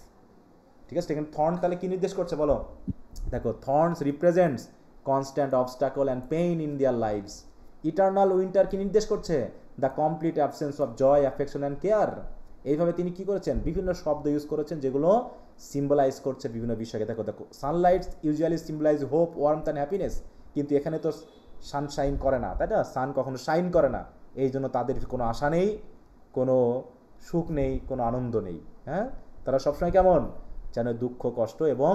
ঠিক আছে, এখানে থর্ন তাহলে কি নির্দেশ করছে বলো, দেখো, thorns represents constant obstacle and pain in their lives. Eternal winter কি নির্দেশ করছে, the complete absence of joy, affection and care. এইভাবে তিনি কি করেছেন, বিভিন্ন শব্দ ইউজ করেছেন যেগুলো সিম্বলাইজ করছে বিভিন্ন বিষয়কে। দেখো দেখো, sunlight usually symbolize hope, warmth and happiness, কিন্তু এখানে তো সানশাইন করে না, তাই না, সান কখনো শাইন করে না, এই জন্য তাদের কোনো আশা নেই, কোনো সুখ নেই, কোনো আনন্দ নেই। হ্যাঁ, তারা সবসময় কেমন যেন দুঃখ, কষ্ট এবং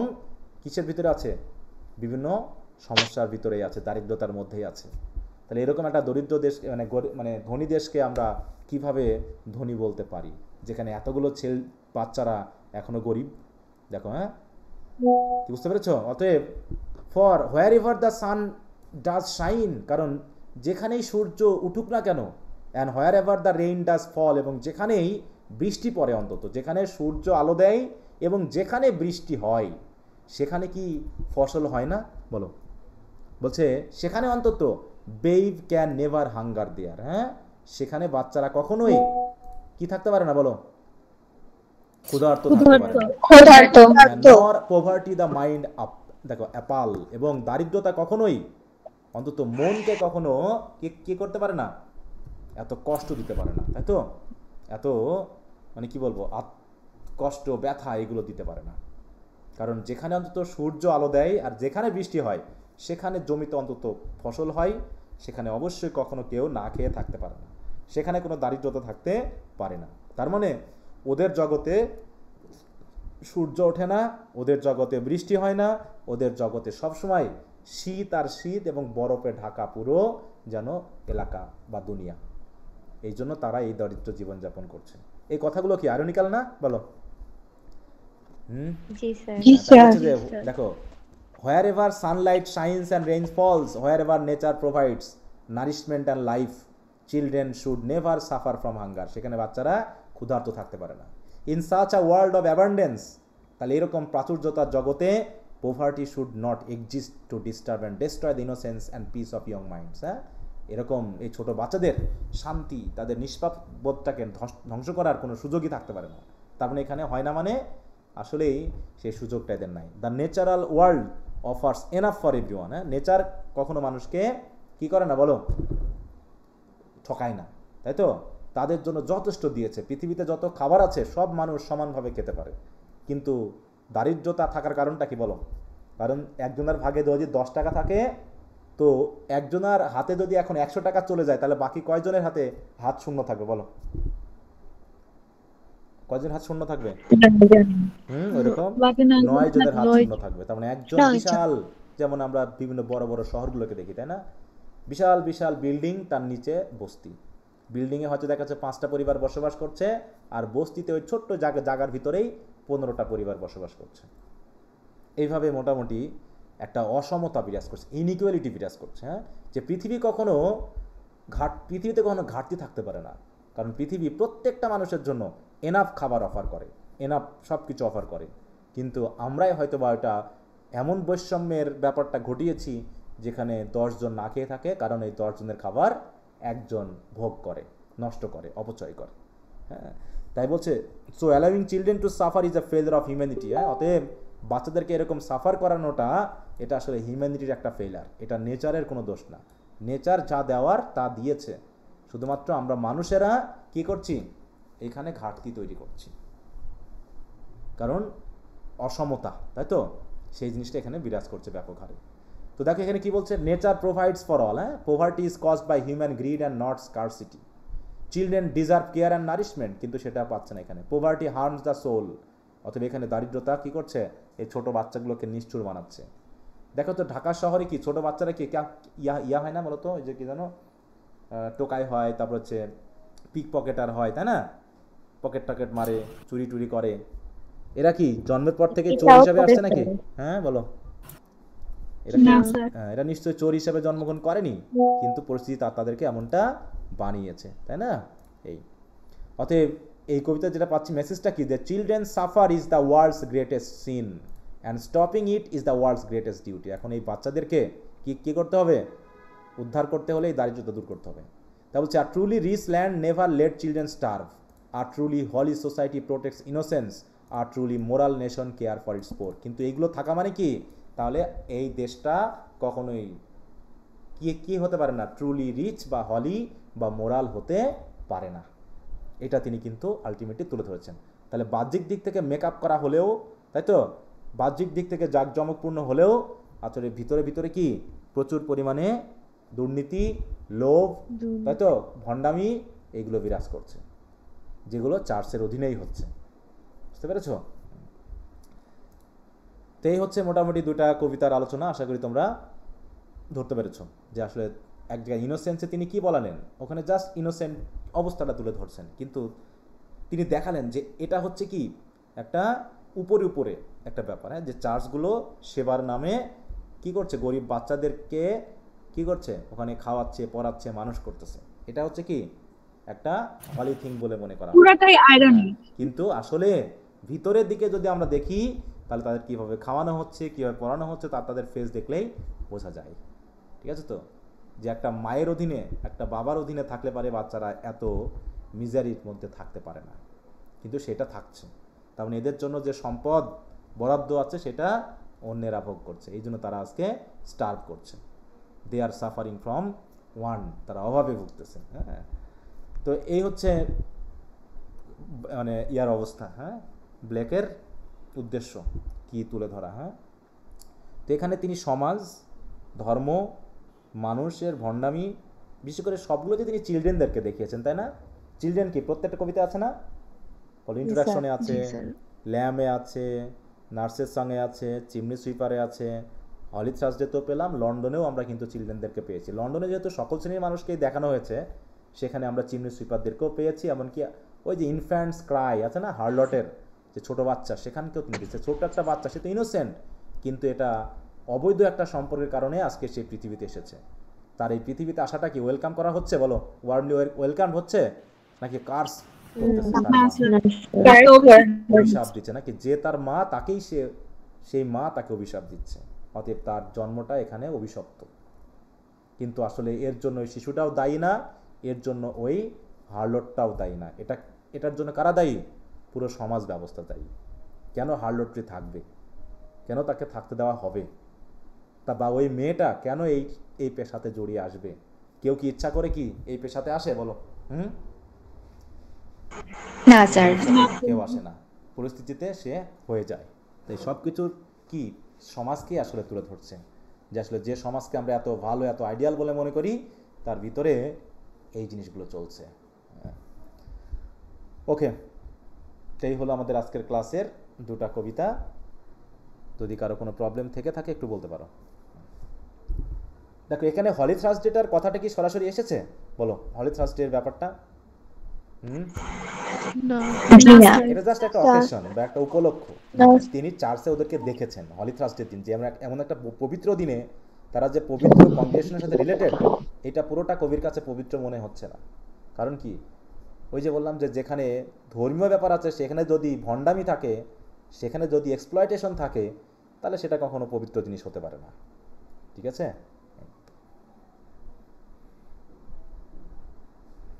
কিসের ভিতরে আছে, বিভিন্ন সমস্যার ভিতরেই আছে, দারিদ্রতার মধ্যেই আছে। তাহলে এরকম একটা দরিদ্র দেশ, মানে ধনী দেশকে আমরা কিভাবে ধনী বলতে পারি, যেখানে এতগুলো বাচ্চারা এখনো গরিব। দেখো, হ্যাঁ, কি বুঝতে পেরেছো? অতএব for where ever the sun does shine, কারণ যেখানেই সূর্য উঠুক না কেন, and where ever the rain does fall, এবং যেখানেই বৃষ্টি পড়ে, অন্তত যেখানে সূর্য আলো দেয় এবং যেখানে বৃষ্টি হয়, সেখানে কি ফসল হয় না বলো, বলছে সেখানে অন্তত বেইভ ক্যান নেভার হাঙ্গার দেয়ার। হ্যাঁ, সেখানে বাচ্চারা কখনোই কি থাকতে পারে না বলো, ক্ষুধার্ত থাকতে পারে না। নর পভার্টি দ্য মাইন্ড আপ, দেখো, অ্যাপাল, এবং দারিদ্রতা কখনোই অন্তত মনকে কখনো কি করতে পারে না, এত কষ্ট দিতে পারে না, তাই তো, এত মানে কি বলবো, কষ্ট, ব্যথা এগুলো দিতে পারে না। কারণ যেখানে অন্তত সূর্য আলো দেয় আর যেখানে বৃষ্টি হয়, সেখানে জমিতে অন্তত ফসল হয়, সেখানে অবশ্যই কখনো কেউ না খেয়ে থাকতে পারে না, সেখানে কোনো দারিদ্রতা থাকতে পারে না। তার মানে ওদের জগতে সূর্য ওঠে না, ওদের জগতে বৃষ্টি হয় না, ওদের জগতে সবসময় শীত আর শীত এবং বরফে ঢাকা পুরো যেন এলাকা বা দুনিয়া। এই জন্য তারা এই দরিদ্র জীবনযাপন করছে। এই কথাগুলো কি আইরনিক্যাল না বলো?
জি স্যার।
তাই বলছে যে দেখো, wherever sunlight shines and rain falls, wherever nature provides nourishment and life, children should never suffer from hunger. সেখানে বাচ্চারা ক্ষুধার্ত থাকতে পারে না। In such a world of abundance, তাহলে এরকম প্রাচুর্যতার জগতে poverty should not exist to disturb and destroy the innocence and peace of young minds. এরকম এই ছোট বাচ্চাদের শান্তি, তাদের নিষ্পাপ বোধটাকে ধ্বংস করার কোনো সুযোগই থাকতে পারে না। তার মানে এখানে হয় না মানে আসলেই সেই সুযোগটা এদের নাই। The natural world offers enough for everyone. Nature কখনো মানুষকে কি করে না বলো, ঠকায় না, তাই তো? তাদের জন্য যথেষ্ট দিয়েছে। পৃথিবীতে যত খাবার আছে সব মানুষ সমানভাবে খেতে পারে, কিন্তু দারিদ্রতা থাকার কারণটা কি বলো? কারণ একজনের ভাগে যদি 10 টাকা থাকে, তো একজনের হাতে যদি এখন 100 টাকা চলে যায়, তাহলে বাকি কয়জনের হাতে হাত শূন্য থাকবে বলো? কয়জন হাত শূন্য থাকবে? ওইরকম 9 জনের হাত শূন্য থাকবে। তার মানে একজন বিশাল, যেমন আমরা বিভিন্ন বড় বড় শহরগুলোকে দেখি, তাই না? বিশাল বিশাল বিল্ডিং, তার নিচে বস্তি। বিল্ডিংয়ে হয়তো দেখা যাচ্ছে 5টা পরিবার বসবাস করছে, আর বস্তিতে ওই ছোট্ট জায়গার ভিতরেই 15টা পরিবার বসবাস করছে। এইভাবে মোটামুটি একটা অসমতা বিরাজ করছে, ইনইকুয়ালিটি বিরাজ করছে। যে পৃথিবীতে কখনো ঘাটতি থাকতে পারে না, কারণ পৃথিবী প্রত্যেকটা মানুষের জন্য এনাফ খাবার অফার করে, এনাফ সব কিছু অফার করে। কিন্তু আমরাই হয়তো বা এটা এমন বৈষম্যের ব্যাপারটা ঘটিয়েছি যেখানে 10 জন না খেয়ে থাকে, কারণ এই 10 জনের খাবার একজন ভোগ করে, নষ্ট করে, অপচয় করে। তাই বলছে, so allowing children to suffer is a failure of humanity. অতএব বাচ্চাদেরকে এরকম সাফার করানোটা, এটা আসলে হিউম্যানিটির একটা ফেলিয়ার। এটা নেচারের কোনো দোষ না। নেচার যা দেওয়ার তা দিয়েছে, শুধুমাত্র আমরা মানুষেরা কি করছি, এখানে ঘাটতি তৈরি করছি, কারণ অসমতা, তাই তো? সেই জিনিসটা এখানে বিরাজ করছে ব্যাপক হারে। তো দেখো এখানে কি বলছে, nature provides for all. Poverty is caused by human greed and not scarcity. Children deserve care and nourishment, কিন্তু সেটা পাচ্ছে না এখানে। Poverty harms the soul. অতএব এখানে দারিদ্রতা কি করছে, এই ছোট বাচ্চাগুলোকে নিষ্ঠুর বানাচ্ছে। দেখো তো ঢাকা শহরে কি ছোট বাচ্চারা কি ইয়া হয় না বলতো, এই যে কি জানো, টোকাই হয়, তারপর হচ্ছে পিক পকেটার হয়, তাই না? পকেট টকেট মারে, চুরি টুরি করে। এরা কি জন্মের পর থেকে চোর হিসাবে আসছে নাকি? বলো, এরা নিশ্চয়ই চোর হিসাবে জন্মগ্রহণ করেনি, কিন্তু পরিস্থিতি তাদেরকে এমনটা বানিয়েছে, তাই না? অতএব এই কবিতা যেটা পাচ্ছি, মেসেজটা কি, the children suffer is the world's greatest sin and stopping it is the world's greatest duty. এখন এই বাচ্চাদেরকে কি করতে হবে? উদ্ধার করতে হলে এই দারিদ্রতা দূর করতে হবে। তা বলছে, আর truly rich land never let children starve, আর truly holy society protects innocence, আর truly moral nation care for its poor. কিন্তু এইগুলো থাকা মানে কি, তাহলে এই দেশটা কখনোই কি হতে পারে না, ট্রুলি রিচ বা হলি বা মোরাল হতে পারে না। এটা তিনি কিন্তু আলটিমেটলি তুলে ধরেছেন। তাহলে বাহ্যিক দিক থেকে মেকআপ করা হলেও, তাই তো, বাহ্যিক দিক থেকে জাঁকজমকপূর্ণ হলেও আসলে ভিতরে ভিতরে কি প্রচুর পরিমাণে দুর্নীতি, লোভ, তাই তো, ভণ্ডামি, এইগুলো বিরাজ করছে, যেগুলো চার্চের অধীনেই হচ্ছে। বুঝতে পেরেছ? তো এই হচ্ছে মোটামুটি 2টা কবিতার আলোচনা। আশা করি তোমরা ধরতে পেরেছ যে আসলে এক জায়গায় ইনোসেন্সে তিনি কি বলালেন, ওখানে জাস্ট ইনোসেন্ট অবস্থাটা তুলে ধরছেন, কিন্তু তিনি দেখালেন যে এটা হচ্ছে কি একটা উপরে একটা ব্যাপার, যে চার্চগুলো সেবার নামে কি করছে, গরিব বাচ্চাদেরকে কি করছে, ওখানে খাওয়াচ্ছে, পড়াচ্ছে, মানুষ করতেছে। এটা হচ্ছে কি একটা হলি থিং বলে মনে করা,
পুরোটাই আয়রনি।
কিন্তু আসলে ভিতরের দিকে যদি আমরা দেখি, তাহলে তাদের কিভাবে খাওয়ানো হচ্ছে, কিভাবে পড়ানো হচ্ছে, তাদের ফেস দেখলেই বোঝা যায়। ঠিক আছে তো, যে একটা মায়ের অধীনে, একটা বাবার অধীনে থাকলে পারে বাচ্চারা এত মিজারির মধ্যে থাকতে পারে না, কিন্তু সেটা থাকছে। তার মানে এদের জন্য যে সম্পদ বরাদ্দ আছে সেটা অন্যেরা ভোগ করছে, এই জন্য তারা আজকে স্টার্ভ করছে। দে আর সাফারিং ফ্রম ওয়ান, তারা অভাবে ভুগতেছে। তো এই হচ্ছে মানে ইয়ার অবস্থা। ব্লেকের উদ্দেশ্য কি তুলে ধরা। তো এখানে তিনি সমাজ, ধর্ম, মানুষের ভণ্ডামি, বিশেষ করে সবগুলোতে তিনি চিলড্রেনদেরকে দেখিয়েছেন, তাই না? চিলড্রেন কি প্রত্যেকটা কবিতা আছে না, ইন্ট্রোডাকশনে আছে, ল্যামে আছে, নার্সের সঙ্গে আছে, চিমনি সুইপারে আছে, হলি থার্সডে তো পেলাম, লন্ডনেও আমরা কিন্তু চিলড্রেনদেরকে পেয়েছি। লন্ডনে যেহেতু সকল শ্রেণীর মানুষকেই দেখানো হয়েছে, সেখানে আমরা চিমনি সুইপারদেরকেও পেয়েছি, এমনকি ওই যে ইনফ্যান্টস ক্রাই আছে না, হার্লটের যে ছোটো বাচ্চা, সেখানকেও তিনি দিচ্ছে। ছোট্ট একটা বাচ্চা, সে তো ইনোসেন্ট, কিন্তু এটা অবৈধ একটা সম্পর্কের কারণে আজকে সে পৃথিবীতে এসেছে। তার এই পৃথিবীতে আসাটা কি ওয়েলকাম করা হচ্ছে বলো, ওয়ার্মলি ওয়েলকাম হচ্ছে নাকি কার্স করতেছে? তার মা অভিশাপ দিচ্ছে নাকি? যে তার মা তাকেই সেই মা তাকে অভিশাপ দিচ্ছে, অতএব তার জন্মটা এখানে অভিশপ্ত। কিন্তু আসলে এর জন্য ওই শিশুটাও দায়ী না, এর জন্য ওই হার্লটটাও দায়ী না। এটার জন্য কারা দায়ী? পুরো সমাজ ব্যবস্থা দায়ী। কেন হার্লটটি থাকবে, কেন তাকে থাকতে দেওয়া হবে, তা বা ওই মেয়েটা কেন এই পেশাতে জড়িয়ে আসবে? কেউ কি ইচ্ছা করে কি এই পেশাতে আসে বলো?
না স্যার।
কেউ আসে না, পরিস্থিতিতে সে হয়ে যায়। তাই সব কিছুর কি সমাজকে আসলে তুলে ধরছে, যে আসলে যে সমাজকে আমরা এত ভালো, এত আইডিয়াল বলে মনে করি, তার ভিতরে এই জিনিসগুলো চলছে। ওকে, এই হলো আমাদের আজকের ক্লাসের দুটা কবিতা। যদি কারো কোনো প্রবলেম থেকে থাকে একটু বলতে পারো। দেখো এখানে হলি থার্সডেটার কথাটা কি সরাসরি এসেছে বলো, হলি থার্সডের ব্যাপারটা? এটা জাস্ট একটা অকেশন বা একটা উপলক্ষ। তিনি চার্চে ওদেরকে দেখেছেন হলি থার্সডে দিন, যে এমন একটা পবিত্র দিনে তারা যে পবিত্র কংগ্রেগেশনের সাথে রিলেটেড, এটা পুরোটা কবির কাছে পবিত্র মনে হচ্ছে না। কারণ কি, ওই যে বললাম যে যেখানে ধর্মীয় ব্যাপার আছে, সেখানে যদি ভণ্ডামি থাকে, সেখানে যদি এক্সপ্লয়টেশন থাকে, তাহলে সেটা কখনো পবিত্র জিনিস হতে পারে না। ঠিক আছে?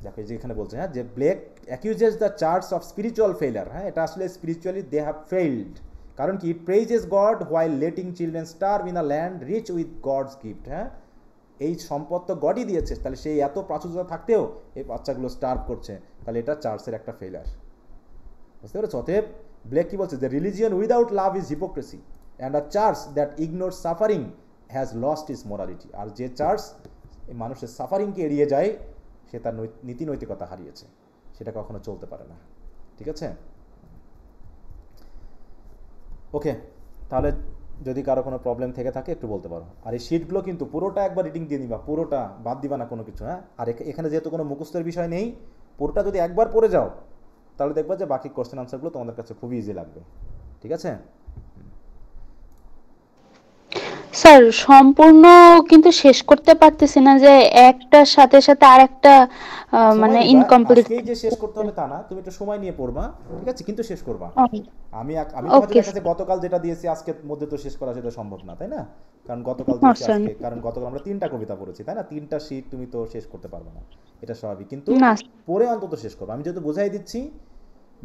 দেখো এই যে এখানে বলছে, হ্যাঁ, যে Blake accuses the church of spiritual failure. হ্যাঁ, এটা আসলে স্পিরিচুয়ালি দে হ্যাভ ফেইলড। কারণ কি, it praises God while letting children starve in a land rich with God's gift. হ্যাঁ, এই সম্পদ তো গডই দিয়েছে, তাহলে সেই এত প্রাচুর্যতা থাকতেও এই বাচ্চাগুলো স্টার্ভ করছে, তাহলে এটা চার্চের একটা ফেইলার। বুঝতে পেরেছ? অতএব ব্লেক কি বলছে, যে religion without love is hypocrisy and a church that ignore suffering has lost is morality. আর যে চার্চ মানুষের সাফারিংকে এড়িয়ে যায়, সে তার নীতি নৈতিকতা হারিয়েছে, সেটা কখনো চলতে পারে না। ঠিক আছে? ওকে, তাহলে যদি কারো কোনো প্রবলেম থেকে থাকে একটু বলতে পারো। আর এই শিটগুলো কিন্তু পুরোটা একবার রিডিং দিয়ে দিবা, পুরোটা বাদ দিবা না কোনো কিছু। হ্যাঁ, আর এখানে যেহেতু কোনো মুখস্থের বিষয় নেই, পুরোটা যদি একবার পড়ে যাও, তাহলে দেখবা যে বাকি কোশ্চেন আনসারগুলো তোমাদের কাছে খুবই ইজি লাগবে। ঠিক আছে?
স্যার সম্পূর্ণ কিন্তু শেষ করতে পারতেছি না, যে একটার সাথে সাথে আরেকটা মানে ইনকমপ্লিট।
আজকেই যে শেষ করতে হবে তা না, তুমি একটু সময় নিয়ে পড়বা, ঠিক আছে, কিন্তু শেষ করবা। আমি তোমাদের কাছে গতকাল যেটা দিয়েছি আজকের মধ্যে তো শেষ করা সেটা সম্ভব না, তাই না? কারণ গতকাল দিয়েছি আজকে, কারণ গতকাল আমরা 3টা কবিতা পড়েছি, তাই না? 3টা শীট তুমি তো শেষ করতে পারবে না, এটা স্বাভাবিক, কিন্তু পড়ে অন্তত শেষ করবো। আমি যেহেতু বুঝাই দিচ্ছি,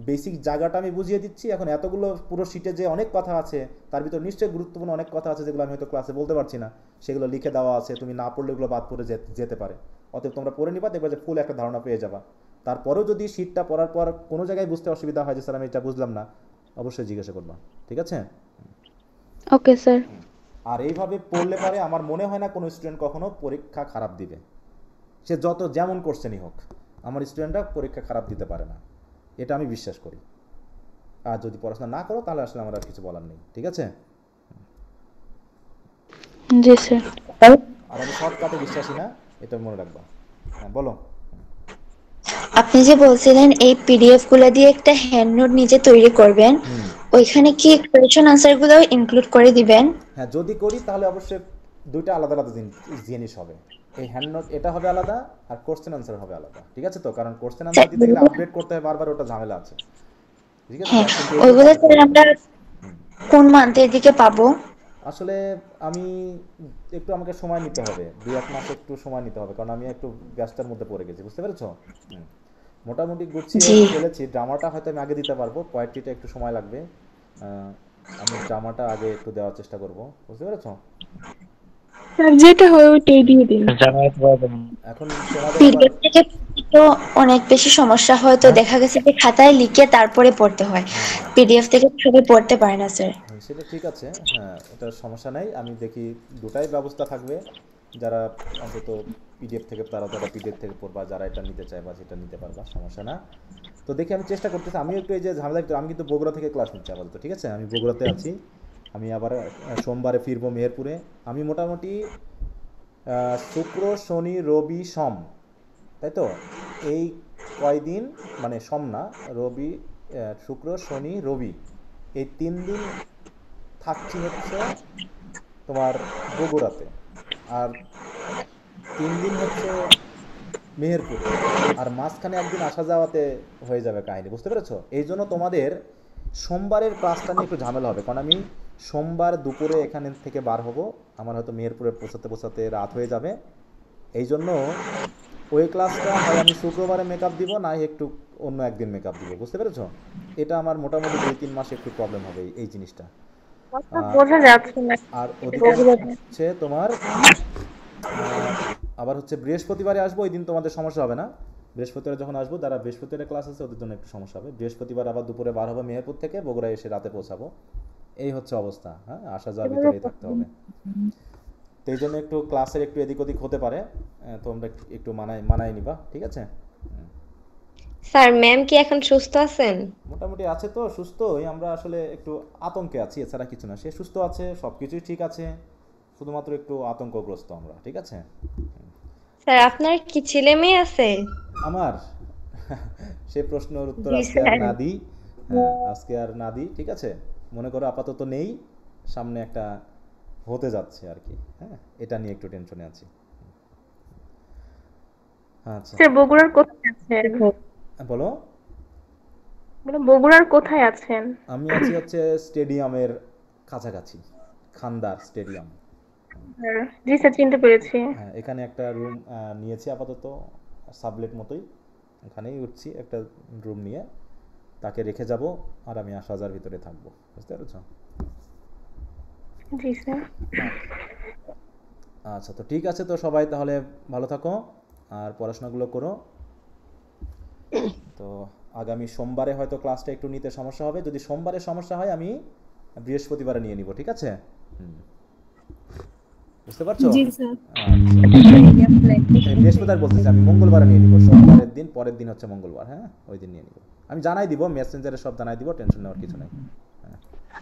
বেসিক জায়গাটা আমি বুঝিয়ে দিচ্ছি। এখন এতগুলো পুরো শিটে যে অনেক কথা আছে, তার ভিতর নিশ্চয়ই গুরুত্বপূর্ণ অনেক কথা আছে যেগুলো আমি হয়তো ক্লাসে বলতে পারছি না, সেগুলো লিখে দেওয়া আছে, তুমি না পড়লে এগুলো বাদ পড়ে যেতে পারে। অতএব তোমরা পড়ে নিবা, দেখবা যে ফুল একটা ধারণা পেয়ে যাবা। তারপরেও যদি শিটটা পড়ার পর কোনো জায়গায় বুঝতে অসুবিধা হয় যে স্যার আমি এটা বুঝলাম না, অবশ্যই জিজ্ঞাসা করবা। ঠিক আছে?
Okay sir.
আর এইভাবে পড়লে পারে আমার মনে হয় না কোনো স্টুডেন্ট কখনো পরীক্ষা খারাপ দিবে, সে যত যেমন কোশ্চেনই হোক। আমার স্টুডেন্টরা পরীক্ষা খারাপ দিতে পারে না, এটা আমি বিশ্বাস করি। আর যদি পড়াশোনা না করো, তাহলে আসলে আমার আর কিছু বলার নেই। ঠিক আছে?
জি স্যার।
আর আমি শর্টকাটে বিশ্বাসী না, এটা মনে রাখবা। হ্যাঁ, বলো।
আপনি যে বলছিলেন এই পিডিএফ গুলো দিয়ে একটা হ্যান্ড নোট নিজে তৈরি করবেন, ওইখানে কি কোয়েশ্চন আনসার গুলো ইনক্লুড করে দিবেন?
হ্যাঁ, যদি করি তাহলে অবশ্যই দুইটা আলাদা আলাদা জিনিস হবে। এই হ্যান্ড নোট এটা হবে আলাদা, আর কোশ্চেন আনসার হবে আলাদা। ঠিক আছে তো? কারণ কোশ্চেন আনসার দিতে গেলে আপডেট করতে হয় বারবার, ওটা ঝামেলা আছে। ঠিক আছে?
ওইগুলো স্যার আমরা কোন মান্থের দিকে পাবো?
আসলে আমি একটু, আমাকে সময় নিতে হবে, 2-1 মাস একটু সময় নিতে হবে, কারণ আমি একটু ব্যস্তের মধ্যে পড়ে গেছি। বুঝতে পেরেছো? মোটামুটি গুছিয়ে ফেলেছি। ড্রামাটা হয়তো আমি আগে দিতে পারবো, পোয়েট্রিটা একটু সময় লাগবে। আমি ড্রামাটা আগে একটু দেওয়ার চেষ্টা করব। বুঝতে পেরেছো?
যেটা হয় ওইটাই দিয়ে দিন।
এখন
পিডিএফ থেকে তো অনেক বেশি সমস্যা হয়, তো দেখা গেছে যে খাতায় লিখে তারপরে পড়তে হয়, পিডিএফ থেকে সবাই পড়তে পারে না স্যার।
সেটা ঠিক আছে, হ্যাঁ, এটা সমস্যা নাই। আমি দেখি দুটাই ব্যবস্থা থাকবে, যারা অন্তত পিডিএফ থেকে তারা পিডিএফ থেকে পড়বা, যারা এটা নিতে চায় বা সেটা নিতে পারবা, সমস্যা না। তো দেখি আমি চেষ্টা করতেছি। আমি একটু এই যে ঝামেলা, আমি কিন্তু বগুড়া থেকে ক্লাস নিচ্ছি আপাতত। ঠিক আছে? আমি বগুড়াতে আছি, আমি আবার সোমবারে ফিরবো মেহেরপুরে। আমি মোটামুটি শুক্র শনি রবি সোম, তাই তো, এই কয়দিন, মানে সোম না, রবি, শুক্র শনি রবি, এই 3 দিন থাকছি হচ্ছে তোমার বগুড়াতে, আর 3 দিন হচ্ছে মেহেরপুরে, আর মাঝখানে একদিন আসা যাওয়াতে হয়ে যাবে কাহিনী, বুঝতে পেরেছো? এই জন্য তোমাদের সোমবারের ক্লাসটা নিয়ে একটু ঝামেলা হবে, কারণ আমি সোমবার দুপুরে এখানে থেকে বার হব, আমার হয়তো মেহেরপুরে পৌঁছাতে পৌঁছাতে রাত হয়ে যাবে। এই জন্য ওই ক্লাসটা হয় আমি শুক্রবারে মেকআপ দিব, না একটু অন্য একদিন মেকআপ দিব, বুঝতে পেরেছো? এটা আমার মোটামুটি 2-3 মাসে একটু প্রবলেম হবে এই জিনিসটা।
বোঝা যাচ্ছে না।
আর ওদিকে হচ্ছে তোমার আবার হচ্ছে বৃহস্পতিবারে আসবো, ওই দিন তোমাদের সমস্যা হবে না। বৃহস্পতিবার যখন আসবো, যারা বৃহস্পতিবারে ক্লাস আছে ওদের জন্য একটু সমস্যা হবে। বৃহস্পতিবার আবার দুপুরে বার হবে মেহেরপুর থেকে, বগুড়ায় এসে রাতে পৌঁছাবো, এই হচ্ছে অবস্থা। হ্যাঁ, আসা যাওয়ার ভিতরেই থাকতে হবে। তো এই জন্য একটু ক্লাসের একটু এদিক ওদিক হতে পারে, তোমরা একটু মানায় নিবা, ঠিক আছে?
স্যার ম্যাম কি এখন সুস্থ আছেন?
মোটামুটি আছে তো, সুস্থ। আমরা আসলে একটু আতঙ্কে আছি, এছাড়া কিছু না। সে সুস্থ আছে, সব কিছুই ঠিক আছে, শুধুমাত্র একটু আতঙ্কগ্রস্ত আমরা, ঠিক আছে?
স্যার আপনার কি ছেলে মেয়ে আছে?
আমার সে প্রশ্নের উত্তর
জি,
আজকে আর
স্যার।
না দিই। হ্যাঁ, আজকে আর না দিই, ঠিক আছে? মনে করো আপাতত নেই, সামনে একটা হতে যাচ্ছে আর কি। হ্যাঁ, এটা নিয়ে একটু টেনশনে আছি। আচ্ছা,
স্যার বগুড়ার কোথায় আছেন?
বলো।
বগুড়ার কোথায় আছেন?
আমি আছি হচ্ছে স্টেডিয়ামের কাছাকাছি, খান্দার স্টেডিয়াম।
জি স্যার, চিনতে পেরেছি।
হ্যাঁ, এখানে একটা রুম নিয়েছি আপাতত, সাবলেট মতোই, এখানেই উঠছি একটা রুম নিয়ে, তাকে রেখে যাব, আর আমি আসা যাওয়ার ভিতরে থাকবো, বুঝতে পেরেছো?
জি স্যার।
আচ্ছা, তো ঠিক আছে, তো সবাই তাহলে ভালো থাকো আর পড়াশোনাগুলো করো। তো আগামী সোমবারে হয়তো ক্লাসটা একটু নিতে সমস্যা হবে, যদি সোমবারে সমস্যা হয় আমি বৃহস্পতিবারে নিয়ে নিব, ঠিক আছে? বুঝতে পারছো?
জি স্যার।
বৃহস্পতিবার বলতেছি, আমি মঙ্গলবারে নিয়ে নিব, সোমবারের দিন পরের দিন হচ্ছে মঙ্গলবার। হ্যাঁ, ওই দিন নিয়ে নিব, আমি জানাই দিব, মেসেঞ্জারে সব জানাই দিব, টেনশন নেওয়ার কিছু নেই।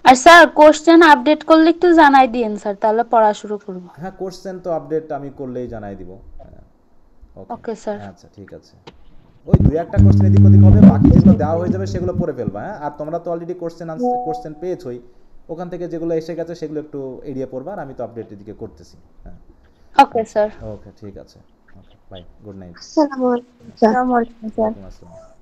আর স্যার কোশ্চেন আপডেট করলে একটু জানাই দিন স্যার, তাহলে পড়া শুরু করব।
হ্যাঁ, কোশ্চেন তো আপডেট আমি করলেই জানাই দিব।
Okay sir.
আচ্ছা, ঠিক আছে। ওই 2-1টা কোশ্চেন এদিক ওদিক হবে, বাকি যেগুলো দেওয়া হয়ে যাবে সেগুলো পড়ে ফেলবা। হ্যাঁ, আর তোমরা তো অলরেডি কোশ্চেন পেয়েছোই, ওখান থেকে যেগুলো এসে গেছে সেগুলো একটু এড়িয়ে পড়বা, আর আমি তো আপডেট এদিকে করতেছি। হ্যাঁ,
ওকে স্যার।
ওকে, ঠিক আছে। ওকে, বাই, গুড নাইট।
আসসালামু আলাইকুম স্যার।
আসসালামু আলাইকুম স্যার।
আসসালাম।